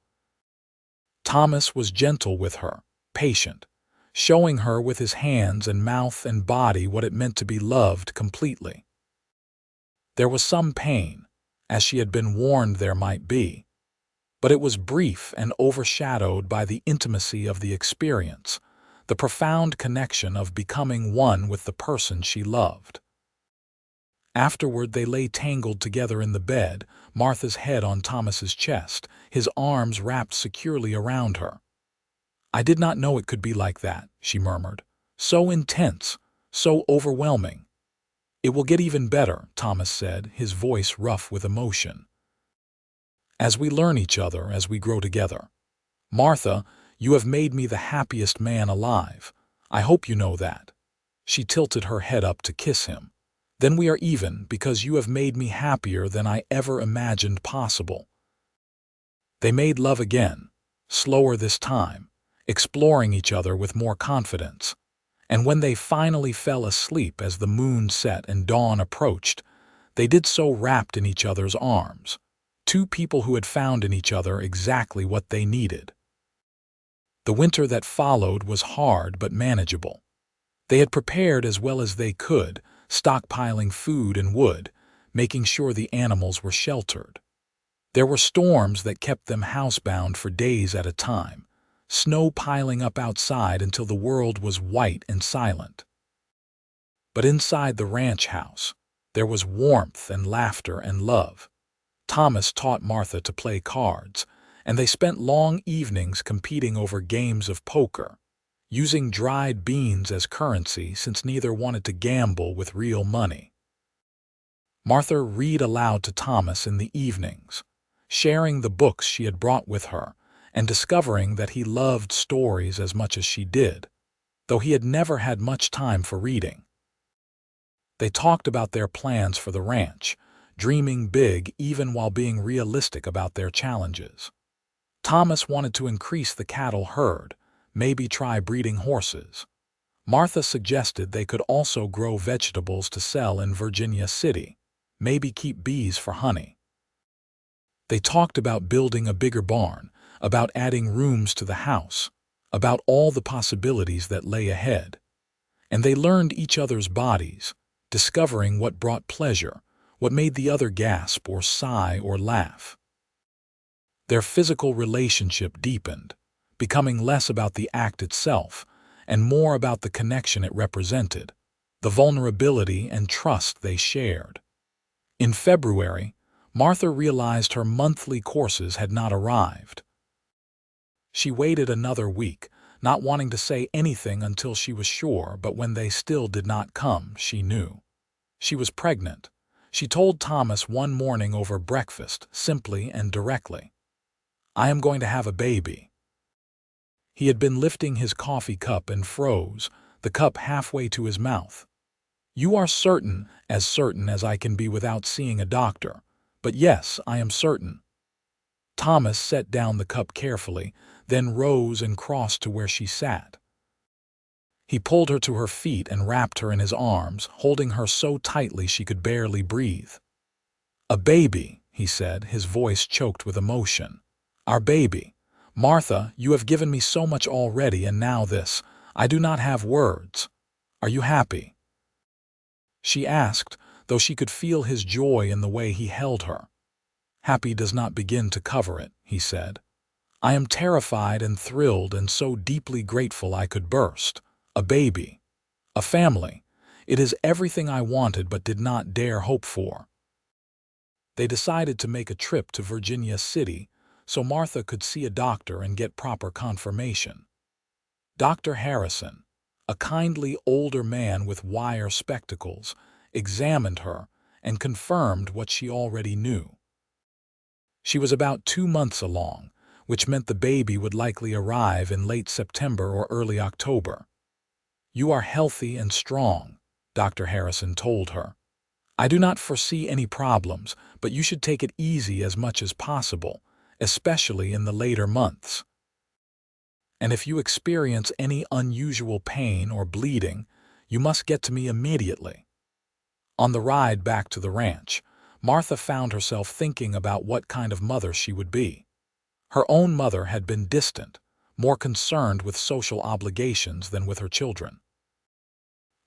Thomas was gentle with her, patient, showing her with his hands and mouth and body what it meant to be loved completely. There was some pain, as she had been warned there might be, but it was brief and overshadowed by the intimacy of the experience, the profound connection of becoming one with the person she loved. Afterward they lay tangled together in the bed, Martha's head on Thomas's chest, his arms wrapped securely around her. "I did not know it could be like that," she murmured. "So intense, so overwhelming." "It will get even better," Thomas said, his voice rough with emotion. "As we learn each other, as we grow together. Martha, you have made me the happiest man alive. I hope you know that." She tilted her head up to kiss him. "Then we are even, because you have made me happier than I ever imagined possible." They made love again, slower this time, exploring each other with more confidence. And when they finally fell asleep as the moon set and dawn approached, they did so wrapped in each other's arms, two people who had found in each other exactly what they needed. The winter that followed was hard but manageable. They had prepared as well as they could, stockpiling food and wood, making sure the animals were sheltered. There were storms that kept them housebound for days at a time, snow piling up outside until the world was white and silent. But inside the ranch house, there was warmth and laughter and love. Thomas taught Martha to play cards, and they spent long evenings competing over games of poker, using dried beans as currency since neither wanted to gamble with real money. Martha read aloud to Thomas in the evenings, sharing the books she had brought with her, and discovering that he loved stories as much as she did, though he had never had much time for reading. They talked about their plans for the ranch, dreaming big even while being realistic about their challenges. Thomas wanted to increase the cattle herd, maybe try breeding horses. Martha suggested they could also grow vegetables to sell in Virginia City, maybe keep bees for honey. They talked about building a bigger barn, about adding rooms to the house, about all the possibilities that lay ahead. And they learned each other's bodies, discovering what brought pleasure, what made the other gasp or sigh or laugh. Their physical relationship deepened, becoming less about the act itself and more about the connection it represented, the vulnerability and trust they shared. In February, Martha realized her monthly courses had not arrived. She waited another week, not wanting to say anything until she was sure, but when they still did not come, she knew. She was pregnant. She told Thomas one morning over breakfast, simply and directly. "I am going to have a baby." He had been lifting his coffee cup and froze, the cup halfway to his mouth. "You are certain as I can be without seeing a doctor. But yes, I am certain." Thomas set down the cup carefully, then rose and crossed to where she sat. He pulled her to her feet and wrapped her in his arms, holding her so tightly she could barely breathe. "A baby," he said, his voice choked with emotion. "Our baby. Martha, you have given me so much already, and now this. I do not have words. Are you happy?" She asked, though she could feel his joy in the way he held her. "Happy does not begin to cover it," he said. "I am terrified and thrilled and so deeply grateful I could burst. A baby. A family. It is everything I wanted but did not dare hope for." They decided to make a trip to Virginia City so Martha could see a doctor and get proper confirmation. Dr. Harrison, a kindly older man with wire spectacles, examined her and confirmed what she already knew. She was about 2 months along, which meant the baby would likely arrive in late September or early October. "You are healthy and strong," Dr. Harrison told her. "I do not foresee any problems, but you should take it easy as much as possible, especially in the later months. And if you experience any unusual pain or bleeding, you must get to me immediately." On the ride back to the ranch, Martha found herself thinking about what kind of mother she would be. Her own mother had been distant, more concerned with social obligations than with her children.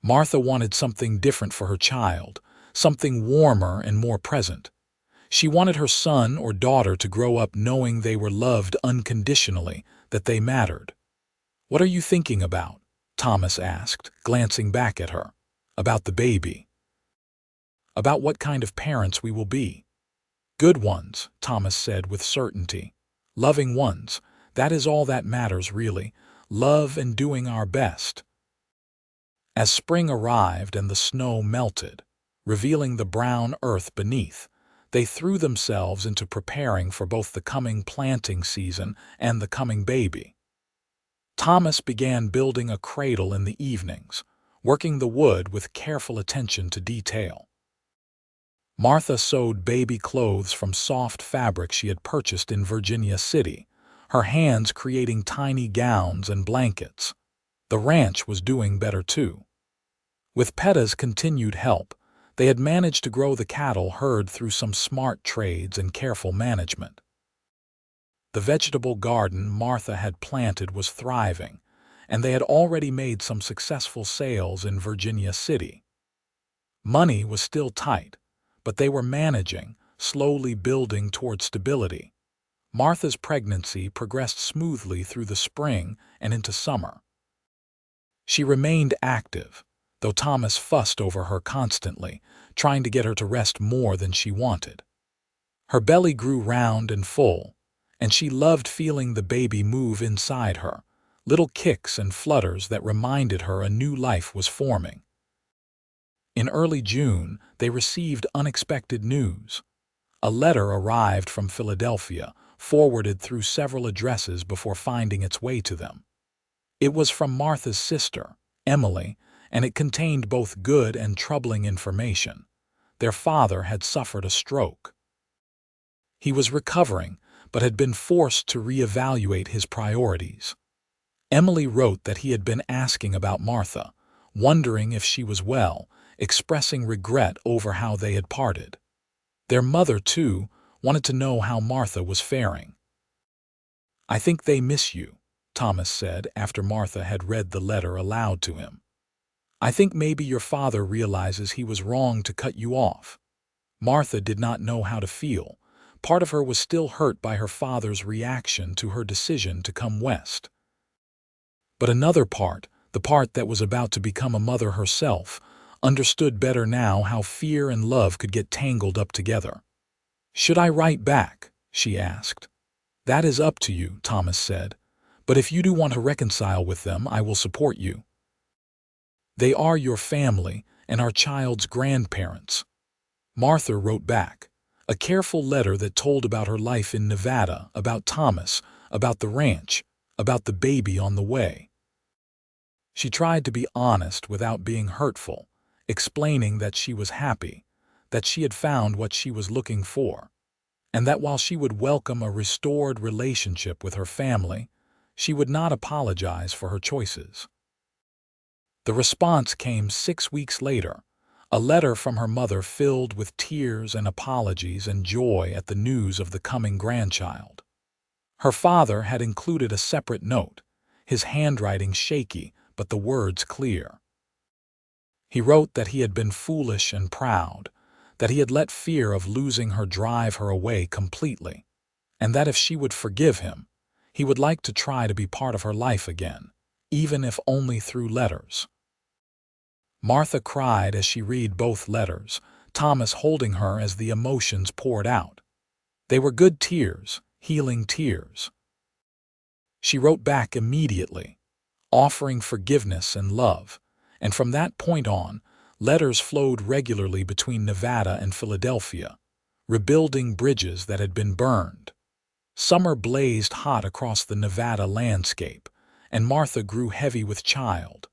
Martha wanted something different for her child, something warmer and more present. She wanted her son or daughter to grow up knowing they were loved unconditionally, that they mattered. "What are you thinking about?" Thomas asked, glancing back at her. "About the baby. About what kind of parents we will be." "Good ones," Thomas said with certainty. "Loving ones. That is all that matters, really. Love and doing our best." As spring arrived and the snow melted, revealing the brown earth beneath, they threw themselves into preparing for both the coming planting season and the coming baby. Thomas began building a cradle in the evenings, working the wood with careful attention to detail. Martha sewed baby clothes from soft fabric she had purchased in Virginia City, her hands creating tiny gowns and blankets. The ranch was doing better too. With Petta's continued help, they had managed to grow the cattle herd through some smart trades and careful management. The vegetable garden Martha had planted was thriving, and they had already made some successful sales in Virginia City. Money was still tight, but they were managing, slowly building toward stability. Martha's pregnancy progressed smoothly through the spring and into summer. She remained active, though Thomas fussed over her constantly, trying to get her to rest more than she wanted. Her belly grew round and full, and she loved feeling the baby move inside her, little kicks and flutters that reminded her a new life was forming. In early June, they received unexpected news. A letter arrived from Philadelphia, forwarded through several addresses before finding its way to them. It was from Martha's sister, Emily, and it contained both good and troubling information. Their father had suffered a stroke. He was recovering, but had been forced to reevaluate his priorities. Emily wrote that he had been asking about Martha, wondering if she was well, expressing regret over how they had parted. Their mother, too, wanted to know how Martha was faring. "I think they miss you," Thomas said after Martha had read the letter aloud to him. "I think maybe your father realizes he was wrong to cut you off." Martha did not know how to feel. Part of her was still hurt by her father's reaction to her decision to come west. But another part, the part that was about to become a mother herself, understood better now how fear and love could get tangled up together. "Should I write back?" she asked. "That is up to you," Thomas said. "But if you do want to reconcile with them, I will support you. They are your family and our child's grandparents." Martha wrote back, a careful letter that told about her life in Nevada, about Thomas, about the ranch, about the baby on the way. She tried to be honest without being hurtful, explaining that she was happy, that she had found what she was looking for, and that while she would welcome a restored relationship with her family, she would not apologize for her choices. The response came 6 weeks later, a letter from her mother filled with tears and apologies and joy at the news of the coming grandchild. Her father had included a separate note, his handwriting shaky but the words clear. He wrote that he had been foolish and proud, that he had let fear of losing her drive her away completely, and that if she would forgive him, he would like to try to be part of her life again, even if only through letters. Martha cried as she read both letters, Thomas holding her as the emotions poured out. They were good tears, healing tears. She wrote back immediately, offering forgiveness and love, and from that point on, letters flowed regularly between Nevada and Philadelphia, rebuilding bridges that had been burned. Summer blazed hot across the Nevada landscape, and Martha grew heavy with child.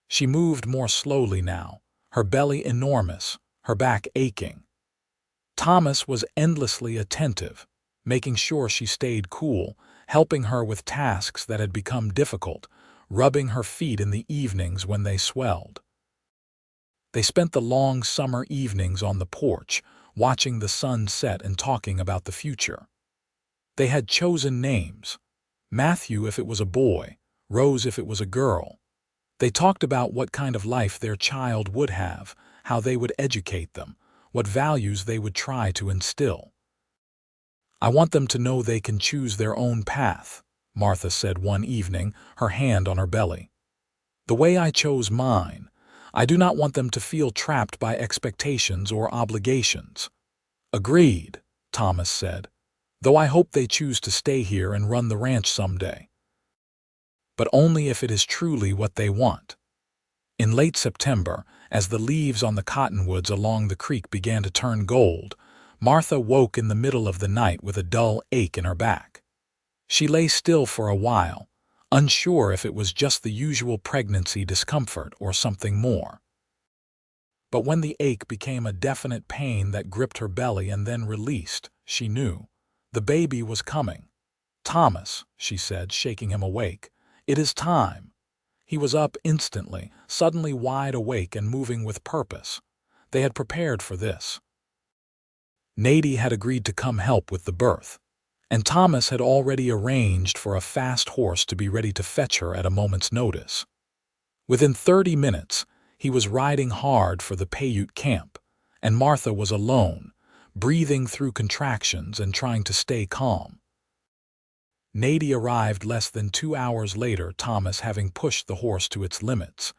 She moved more slowly now, her belly enormous, her back aching. Thomas was endlessly attentive, making sure she stayed cool, helping her with tasks that had become difficult, rubbing her feet in the evenings when they swelled. They spent the long summer evenings on the porch, watching the sun set and talking about the future. They had chosen names: Matthew if it was a boy, Rose if it was a girl. They talked about what kind of life their child would have, how they would educate them, what values they would try to instill. "I want them to know they can choose their own path," Martha said one evening, her hand on her belly. "The way I chose mine. I do not want them to feel trapped by expectations or obligations." "Agreed," Thomas said, "though I hope they choose to stay here and run the ranch someday. But only if it is truly what they want." In late September, as the leaves on the cottonwoods along the creek began to turn gold, Martha woke in the middle of the night with a dull ache in her back. She lay still for a while, unsure if it was just the usual pregnancy discomfort or something more. But when the ache became a definite pain that gripped her belly and then released, she knew. The baby was coming. "Thomas," she said, shaking him awake, "it is time." He was up instantly, suddenly wide awake and moving with purpose. They had prepared for this. Nadie had agreed to come help with the birth, and Thomas had already arranged for a fast horse to be ready to fetch her at a moment's notice. Within 30 minutes, he was riding hard for the Paiute camp, and Martha was alone, breathing through contractions and trying to stay calm. Nadie arrived less than 2 hours later, Thomas having pushed the horse to its limits.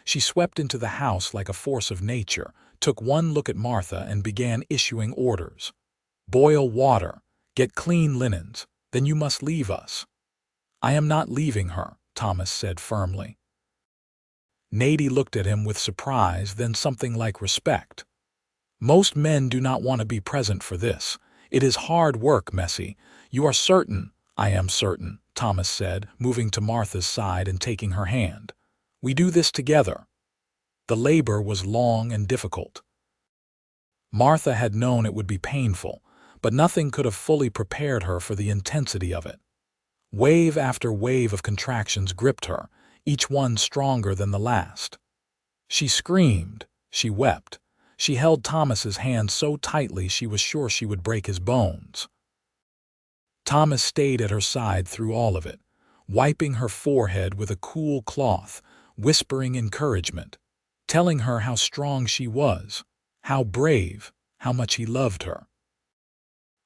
She swept into the house like a force of nature, took one look at Martha and began issuing orders. "Boil water, get clean linens, then you must leave us." "I am not leaving her," Thomas said firmly. Nadie looked at him with surprise, then something like respect. "Most men do not want to be present for this. It is hard work, Messie. You are certain?" "I am certain," Thomas said, moving to Martha's side and taking her hand. "We do this together." The labor was long and difficult. Martha had known it would be painful, but nothing could have fully prepared her for the intensity of it. Wave after wave of contractions gripped her, each one stronger than the last. She screamed, she wept, she held Thomas's hand so tightly she was sure she would break his bones. Thomas stayed at her side through all of it, wiping her forehead with a cool cloth, whispering encouragement, telling her how strong she was, how brave, how much he loved her.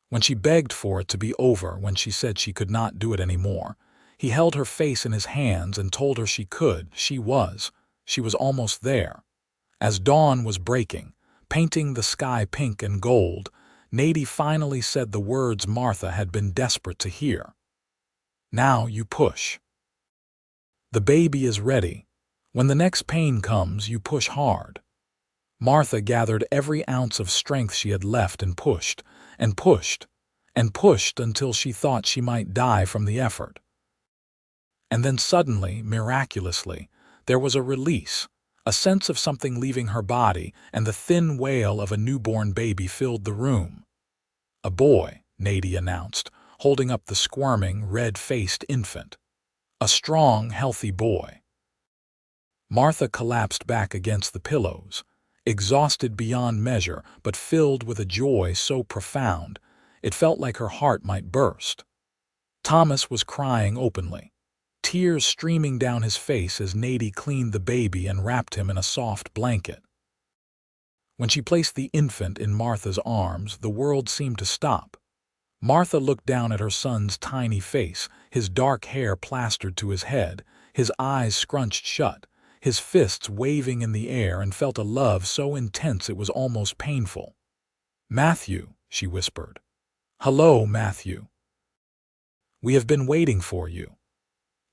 When she begged for it to be over, when she said she could not do it anymore, he held her face in his hands and told her she could, she was almost there. As dawn was breaking, painting the sky pink and gold, Nadie finally said the words Martha had been desperate to hear. "Now you push. The baby is ready. When the next pain comes, you push hard." Martha gathered every ounce of strength she had left and pushed, and pushed, and pushed until she thought she might die from the effort. And then suddenly, miraculously, there was a release, a sense of something leaving her body, and the thin wail of a newborn baby filled the room. "A boy," Nadie announced, holding up the squirming, red-faced infant. "A strong, healthy boy." Martha collapsed back against the pillows, exhausted beyond measure, but filled with a joy so profound it felt like her heart might burst. Thomas was crying openly, tears streaming down his face as Nadie cleaned the baby and wrapped him in a soft blanket. When she placed the infant in Martha's arms, the world seemed to stop. Martha looked down at her son's tiny face, his dark hair plastered to his head, his eyes scrunched shut, his fists waving in the air, and felt a love so intense it was almost painful. "Matthew," she whispered. "Hello, Matthew. We have been waiting for you."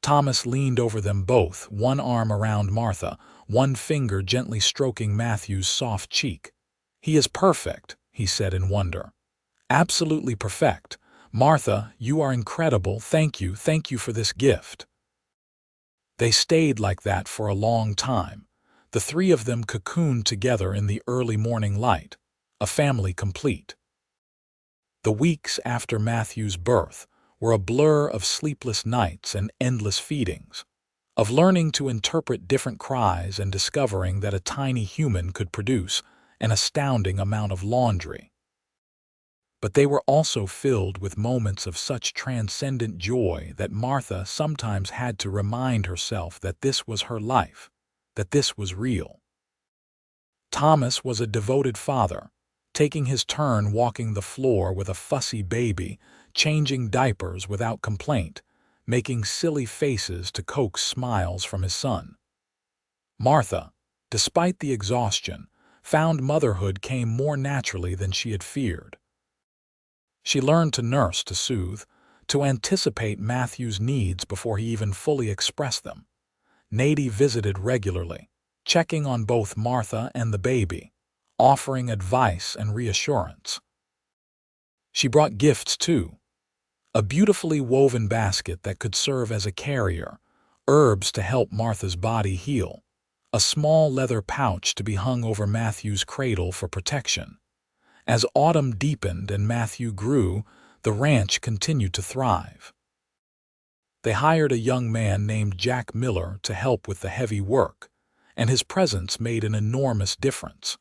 Thomas leaned over them both, one arm around Martha, one finger gently stroking Matthew's soft cheek. "He is perfect," he said in wonder. "Absolutely perfect. Martha, you are incredible. Thank you for this gift." They stayed like that for a long time, the three of them cocooned together in the early morning light, a family complete. The weeks after Matthew's birth were a blur of sleepless nights and endless feedings. of learning to interpret different cries and discovering that a tiny human could produce an astounding amount of laundry. But they were also filled with moments of such transcendent joy that Martha sometimes had to remind herself that this was her life, that this was real. Thomas was a devoted father, taking his turn walking the floor with a fussy baby, changing diapers without complaint, making silly faces to coax smiles from his son. Martha, despite the exhaustion, found motherhood came more naturally than she had feared. She learned to nurse to soothe, to anticipate Matthew's needs before he even fully expressed them. Nadie visited regularly, checking on both Martha and the baby, offering advice and reassurance. She brought gifts too, a beautifully woven basket that could serve as a carrier, herbs to help Martha's body heal, a small leather pouch to be hung over Matthew's cradle for protection. As autumn deepened and Matthew grew, the ranch continued to thrive. They hired a young man named Jack Miller to help with the heavy work, and his presence made an enormous difference.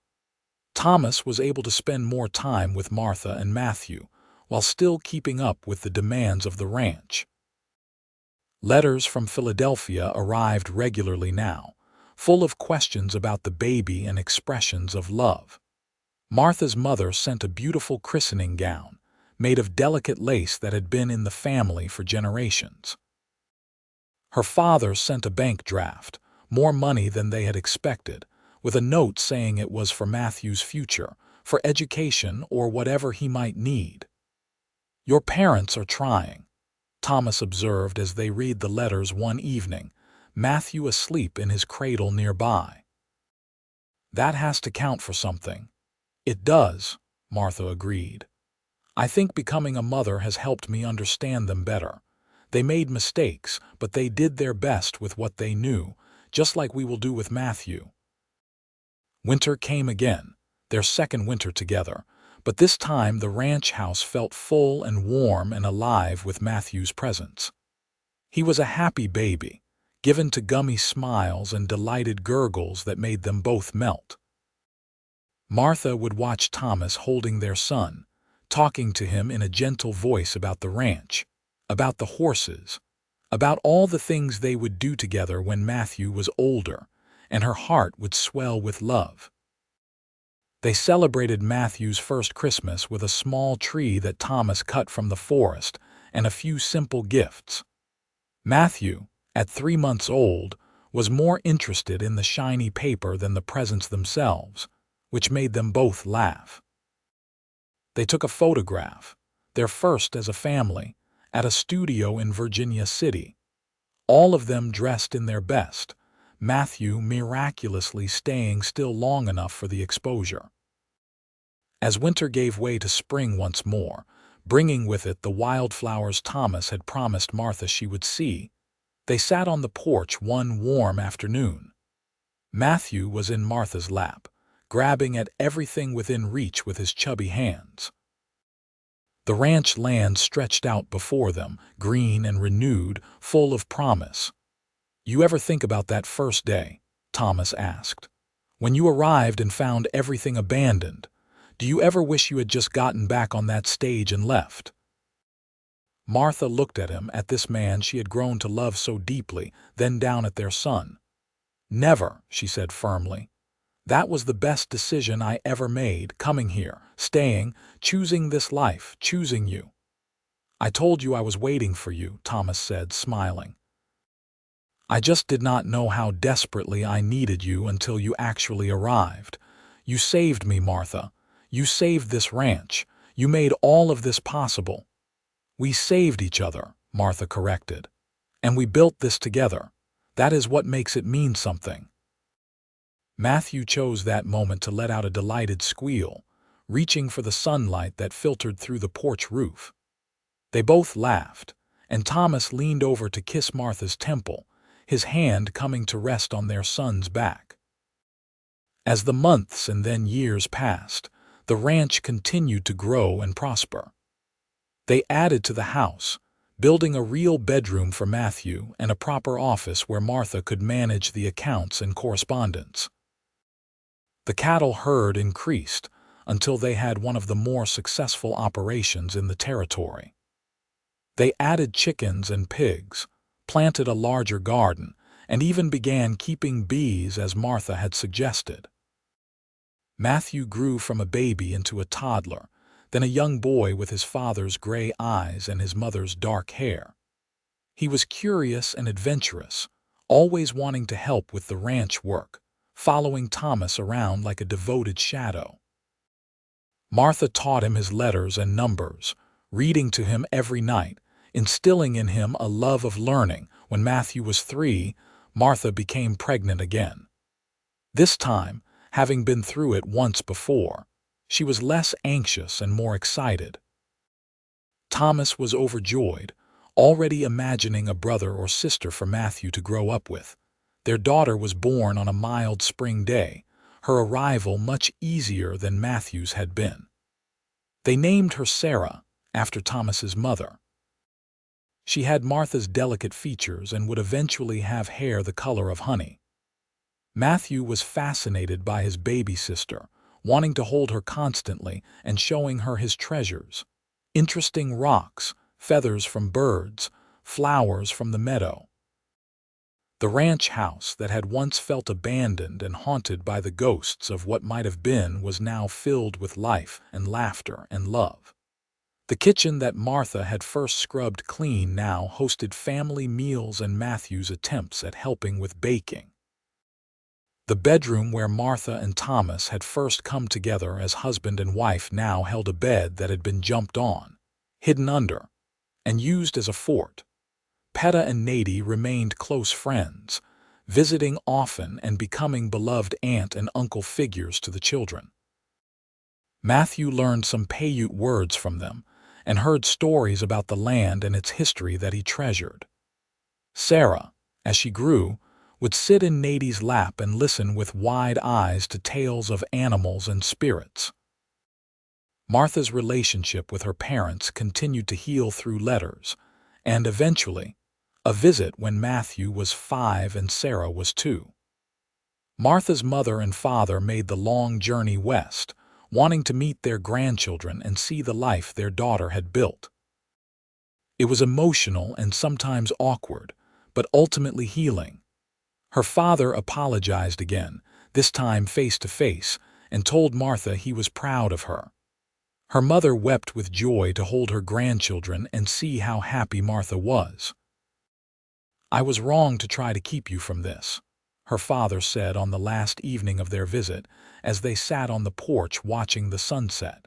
Thomas was able to spend more time with Martha and Matthew, while still keeping up with the demands of the ranch. Letters from Philadelphia arrived regularly now, full of questions about the baby and expressions of love. Martha's mother sent a beautiful christening gown, made of delicate lace that had been in the family for generations. Her father sent a bank draft, more money than they had expected, with a note saying it was for Matthew's future, for education or whatever he might need. "Your parents are trying," Thomas observed as they read the letters one evening, Matthew asleep in his cradle nearby. "That has to count for something." "It does," Martha agreed. "I think becoming a mother has helped me understand them better. They made mistakes, but they did their best with what they knew, just like we will do with Matthew." Winter came again, their second winter together, but this time the ranch house felt full and warm and alive with Matthew's presence. He was a happy baby, given to gummy smiles and delighted gurgles that made them both melt. Martha would watch Thomas holding their son, talking to him in a gentle voice about the ranch, about the horses, about all the things they would do together when Matthew was older, and her heart would swell with love. They celebrated Matthew's first Christmas with a small tree that Thomas cut from the forest and a few simple gifts. Matthew, at 3 months old, was more interested in the shiny paper than the presents themselves, which made them both laugh. They took a photograph, their first as a family, at a studio in Virginia City. All of them dressed in their best, Matthew miraculously staying still long enough for the exposure. As winter gave way to spring once more, bringing with it the wildflowers Thomas had promised Martha she would see, they sat on the porch one warm afternoon. Matthew was in Martha's lap, grabbing at everything within reach with his chubby hands. The ranch land stretched out before them, green and renewed, full of promise. "You ever think about that first day?" Thomas asked. "When you arrived and found everything abandoned, do you ever wish you had just gotten back on that stage and left?" Martha looked at him, at this man she had grown to love so deeply, then down at their son. "Never," she said firmly. "That was the best decision I ever made, coming here, staying, choosing this life, choosing you." "I told you I was waiting for you," Thomas said, smiling. "I just did not know how desperately I needed you until you actually arrived. You saved me, Martha. You saved this ranch. You made all of this possible." "We saved each other," Martha corrected. "And we built this together. That is what makes it mean something." Matthew chose that moment to let out a delighted squeal, reaching for the sunlight that filtered through the porch roof. They both laughed, and Thomas leaned over to kiss Martha's temple, his hand coming to rest on their son's back. As the months and then years passed, the ranch continued to grow and prosper. They added to the house, building a real bedroom for Matthew and a proper office where Martha could manage the accounts and correspondence. The cattle herd increased until they had one of the more successful operations in the territory. They added chickens and pigs, planted a larger garden, and even began keeping bees as Martha had suggested. Matthew grew from a baby into a toddler, then a young boy with his father's gray eyes and his mother's dark hair. He was curious and adventurous, always wanting to help with the ranch work, following Thomas around like a devoted shadow. Martha taught him his letters and numbers, reading to him every night, instilling in him a love of learning. When Matthew was 3, Martha became pregnant again. This time, having been through it once before, she was less anxious and more excited. Thomas was overjoyed, already imagining a brother or sister for Matthew to grow up with. Their daughter was born on a mild spring day, her arrival much easier than Matthew's had been. They named her Sarah, after Thomas's mother. She had Martha's delicate features and would eventually have hair the color of honey. Matthew was fascinated by his baby sister, wanting to hold her constantly and showing her his treasures: interesting rocks, feathers from birds, flowers from the meadow. The ranch house that had once felt abandoned and haunted by the ghosts of what might have been was now filled with life and laughter and love. The kitchen that Martha had first scrubbed clean now hosted family meals and Matthew's attempts at helping with baking. The bedroom where Martha and Thomas had first come together as husband and wife now held a bed that had been jumped on, hidden under, and used as a fort. Peta and Nady remained close friends, visiting often and becoming beloved aunt and uncle figures to the children. Matthew learned some Paiute words from them and heard stories about the land and its history that he treasured. Sarah, as she grew, would sit in Nady's lap and listen with wide eyes to tales of animals and spirits. Martha's relationship with her parents continued to heal through letters, and eventually, a visit when Matthew was 5 and Sarah was 2. Martha's mother and father made the long journey west, wanting to meet their grandchildren and see the life their daughter had built. It was emotional and sometimes awkward, but ultimately healing. Her father apologized again, this time face to face, and told Martha he was proud of her. Her mother wept with joy to hold her grandchildren and see how happy Martha was. "I was wrong to try to keep you from this," her father said on the last evening of their visit as they sat on the porch watching the sunset.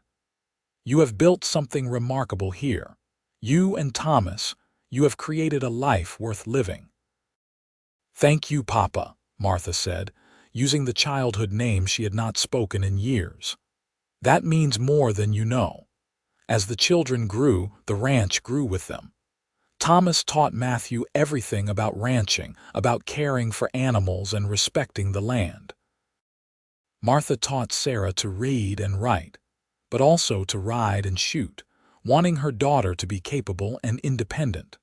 "You have built something remarkable here. You and Thomas, you have created a life worth living." "Thank you, Papa," Martha said, using the childhood name she had not spoken in years. "That means more than you know." As the children grew, the ranch grew with them. Thomas taught Matthew everything about ranching, about caring for animals and respecting the land. Martha taught Sarah to read and write, but also to ride and shoot, wanting her daughter to be capable and independent.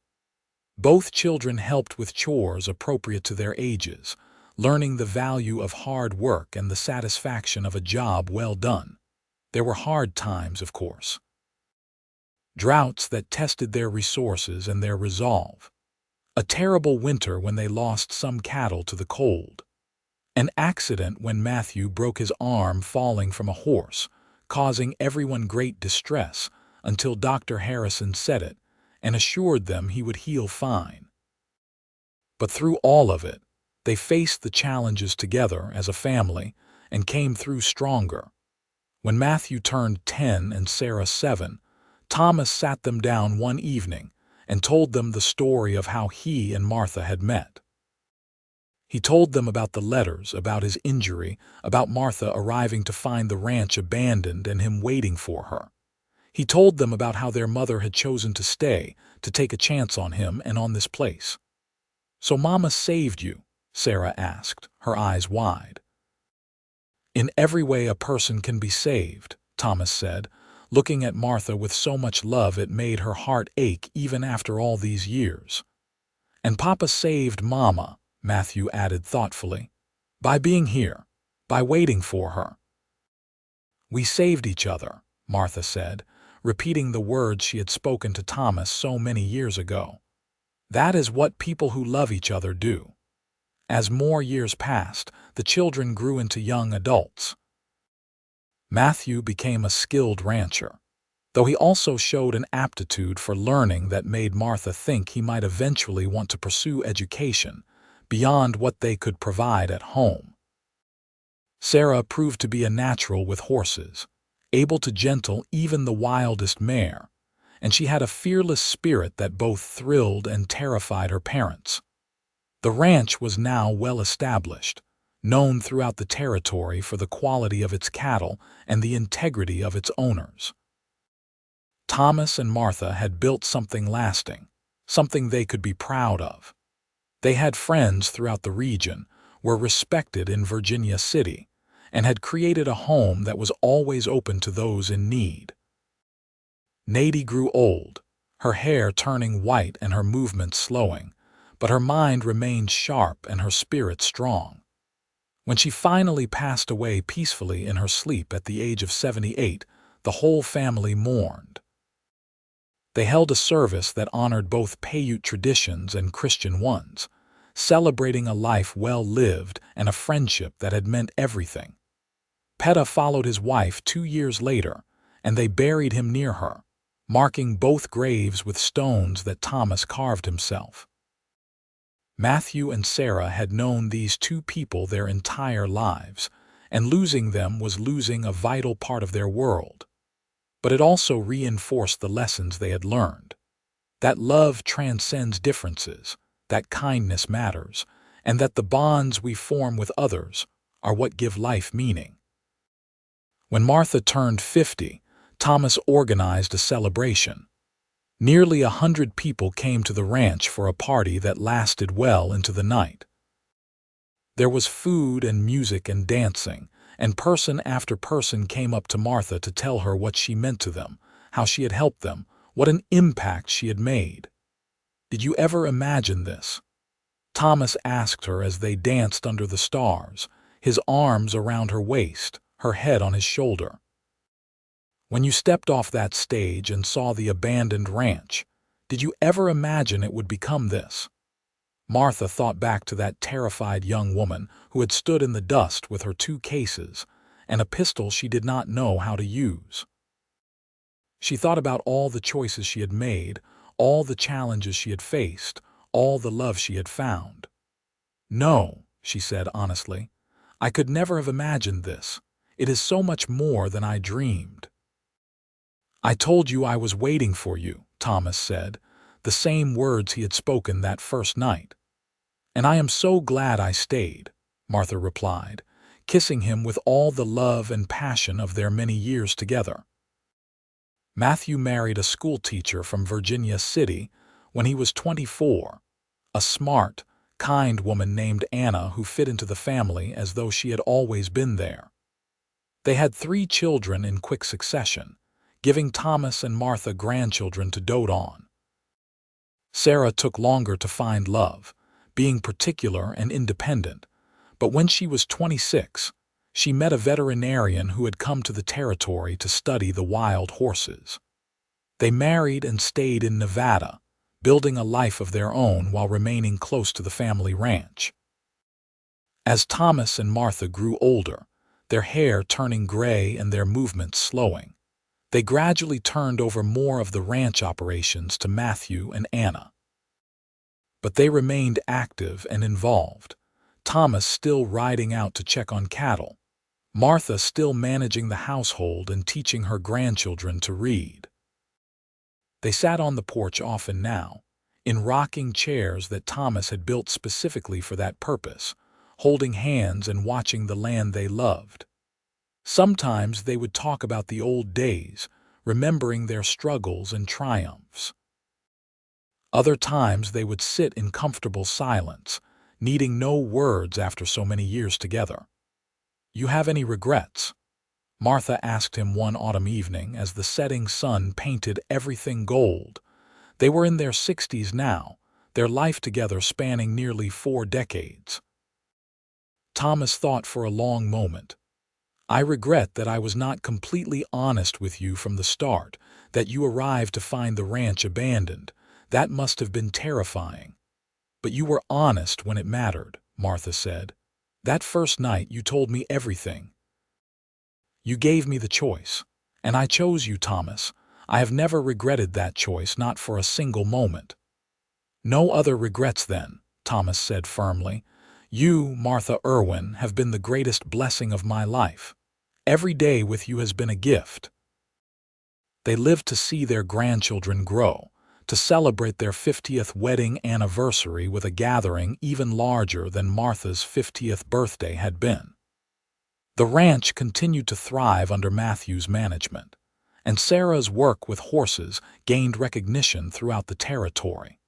Both children helped with chores appropriate to their ages, learning the value of hard work and the satisfaction of a job well done. There were hard times, of course. Droughts that tested their resources and their resolve. A terrible winter when they lost some cattle to the cold. An accident when Matthew broke his arm falling from a horse, causing everyone great distress until Dr. Harrison said it and assured them he would heal fine. But through all of it, they faced the challenges together as a family and came through stronger. When Matthew turned 10 and Sarah 7, Thomas sat them down one evening and told them the story of how he and Martha had met. He told them about the letters, about his injury, about Martha arriving to find the ranch abandoned and him waiting for her. He told them about how their mother had chosen to stay, to take a chance on him and on this place. "So Mama saved you?" Sarah asked, her eyes wide. "In every way a person can be saved," Thomas said, looking at Martha with so much love it made her heart ache even after all these years. "And Papa saved Mama," Matthew added thoughtfully, "by being here, by waiting for her." "We saved each other," Martha said, repeating the words she had spoken to Thomas so many years ago. "That is what people who love each other do." As more years passed, the children grew into young adults. Matthew became a skilled rancher, though he also showed an aptitude for learning that made Martha think he might eventually want to pursue education beyond what they could provide at home. Sarah proved to be a natural with horses, able to gentle even the wildest mare, and she had a fearless spirit that both thrilled and terrified her parents. The ranch was now well established, known throughout the territory for the quality of its cattle and the integrity of its owners. Thomas and Martha had built something lasting, something they could be proud of. They had friends throughout the region, were respected in Virginia City, and had created a home that was always open to those in need. Nadie grew old, her hair turning white and her movements slowing, but her mind remained sharp and her spirit strong. When she finally passed away peacefully in her sleep at the age of 78, the whole family mourned. They held a service that honored both Paiute traditions and Christian ones, celebrating a life well lived and a friendship that had meant everything. Peta followed his wife 2 years later, and they buried him near her, marking both graves with stones that Thomas carved himself. Matthew and Sarah had known these two people their entire lives, and losing them was losing a vital part of their world. But it also reinforced the lessons they had learned. That love transcends differences, that kindness matters, and that the bonds we form with others are what give life meaning. When Martha turned 50, Thomas organized a celebration. Nearly 100 people came to the ranch for a party that lasted well into the night. There was food and music and dancing, and person after person came up to Martha to tell her what she meant to them, how she had helped them, what an impact she had made. "Did you ever imagine this?" Thomas asked her as they danced under the stars, his arms around her waist, her head on his shoulder. "When you stepped off that stage and saw the abandoned ranch, did you ever imagine it would become this?" Martha thought back to that terrified young woman who had stood in the dust with her 2 cases and a pistol she did not know how to use. She thought about all the choices she had made, all the challenges she had faced, all the love she had found. "No," she said honestly, "I could never have imagined this. It is so much more than I dreamed." "I told you I was waiting for you," Thomas said, the same words he had spoken that first night. "And I am so glad I stayed," Martha replied, kissing him with all the love and passion of their many years together. Matthew married a schoolteacher from Virginia City when he was 24, a smart, kind woman named Anna who fit into the family as though she had always been there. They had 3 children in quick succession, giving Thomas and Martha grandchildren to dote on. Sarah took longer to find love, being particular and independent, but when she was 26, she met a veterinarian who had come to the territory to study the wild horses. They married and stayed in Nevada, building a life of their own while remaining close to the family ranch. As Thomas and Martha grew older, their hair turning gray and their movements slowing, they gradually turned over more of the ranch operations to Matthew and Anna. But they remained active and involved, Thomas still riding out to check on cattle, Martha still managing the household and teaching her grandchildren to read. They sat on the porch often now, in rocking chairs that Thomas had built specifically for that purpose, holding hands and watching the land they loved. Sometimes they would talk about the old days, remembering their struggles and triumphs. Other times they would sit in comfortable silence, needing no words after so many years together. "You have any regrets?" Martha asked him one autumn evening as the setting sun painted everything gold. They were in their 60s now, their life together spanning nearly 4 decades. Thomas thought for a long moment. I regret that I was not completely honest with you from the start, that you arrived to find the ranch abandoned. That must have been terrifying. But you were honest when it mattered, Martha said. That first night you told me everything. You gave me the choice. And I chose you, Thomas. I have never regretted that choice, not for a single moment. No other regrets then, Thomas said firmly. You, Martha Irwin, have been the greatest blessing of my life. Every day with you has been a gift. They lived to see their grandchildren grow, to celebrate their 50th wedding anniversary with a gathering even larger than Martha's 50th birthday had been. The ranch continued to thrive under Matthew's management, and Sarah's work with horses gained recognition throughout the territory.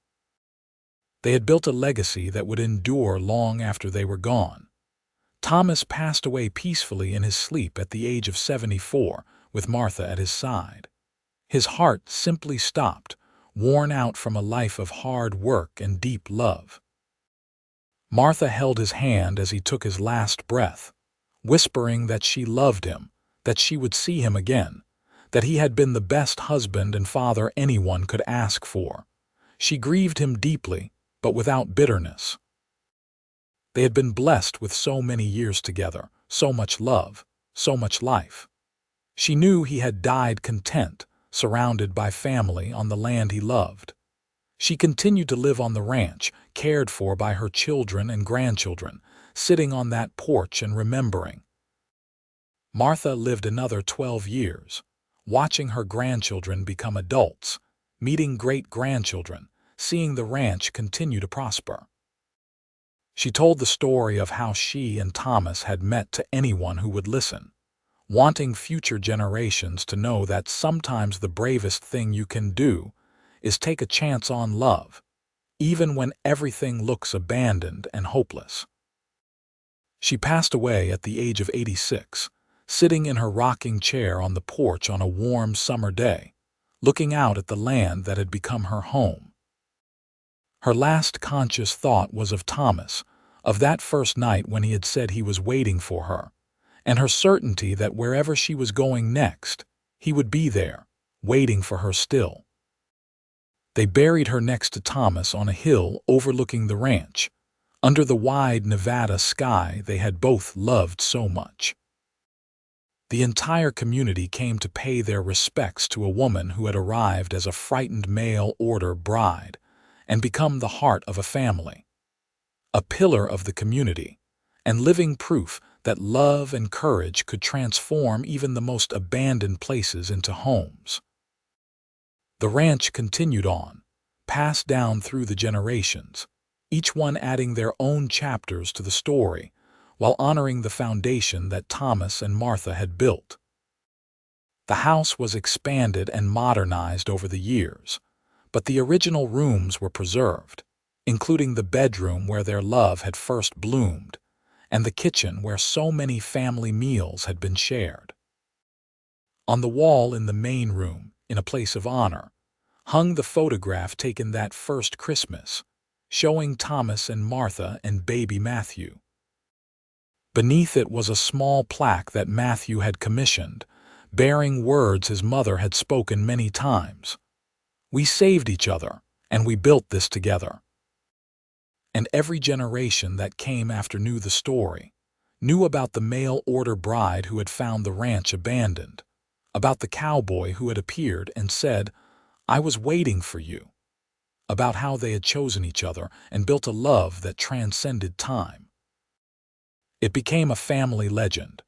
They had built a legacy that would endure long after they were gone. Thomas passed away peacefully in his sleep at the age of 74, with Martha at his side. His heart simply stopped, worn out from a life of hard work and deep love. Martha held his hand as he took his last breath, whispering that she loved him, that she would see him again, that he had been the best husband and father anyone could ask for. She grieved him deeply, but without bitterness. They had been blessed with so many years together, so much love, so much life. She knew he had died content, surrounded by family on the land he loved. She continued to live on the ranch, cared for by her children and grandchildren, sitting on that porch and remembering. Martha lived another 12 years, watching her grandchildren become adults, meeting great-grandchildren, seeing the ranch continue to prosper. She told the story of how she and Thomas had met to anyone who would listen, wanting future generations to know that sometimes the bravest thing you can do is take a chance on love, even when everything looks abandoned and hopeless. She passed away at the age of 86, sitting in her rocking chair on the porch on a warm summer day, looking out at the land that had become her home. Her last conscious thought was of Thomas, of that first night when he had said he was waiting for her, and her certainty that wherever she was going next, he would be there, waiting for her still. They buried her next to Thomas on a hill overlooking the ranch, under the wide Nevada sky they had both loved so much. The entire community came to pay their respects to a woman who had arrived as a frightened mail-order bride and become the heart of a family, a pillar of the community, and living proof that love and courage could transform even the most abandoned places into homes. The ranch continued on, passed down through the generations, each one adding their own chapters to the story, while honoring the foundation that Thomas and Martha had built. The house was expanded and modernized over the years, but the original rooms were preserved, including the bedroom where their love had first bloomed, and the kitchen where so many family meals had been shared. On the wall in the main room, in a place of honor, hung the photograph taken that first Christmas, showing Thomas and Martha and baby Matthew. Beneath it was a small plaque that Matthew had commissioned, bearing words his mother had spoken many times. We saved each other, and we built this together. And every generation that came after knew the story, knew about the mail-order bride who had found the ranch abandoned, about the cowboy who had appeared and said, "I was waiting for you," about how they had chosen each other and built a love that transcended time. It became a family legend,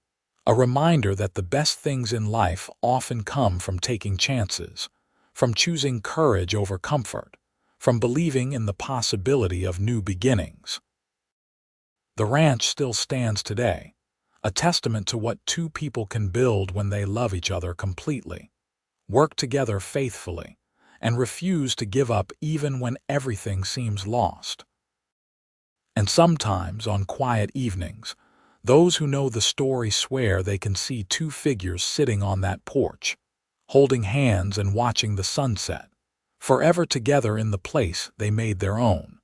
a reminder that the best things in life often come from taking chances, from choosing courage over comfort, from believing in the possibility of new beginnings. The ranch still stands today, a testament to what two people can build when they love each other completely, work together faithfully, and refuse to give up even when everything seems lost. And sometimes, on quiet evenings, Those who know the story swear they can see two figures sitting on that porch, holding hands and watching the sunset, forever together in the place they made their own.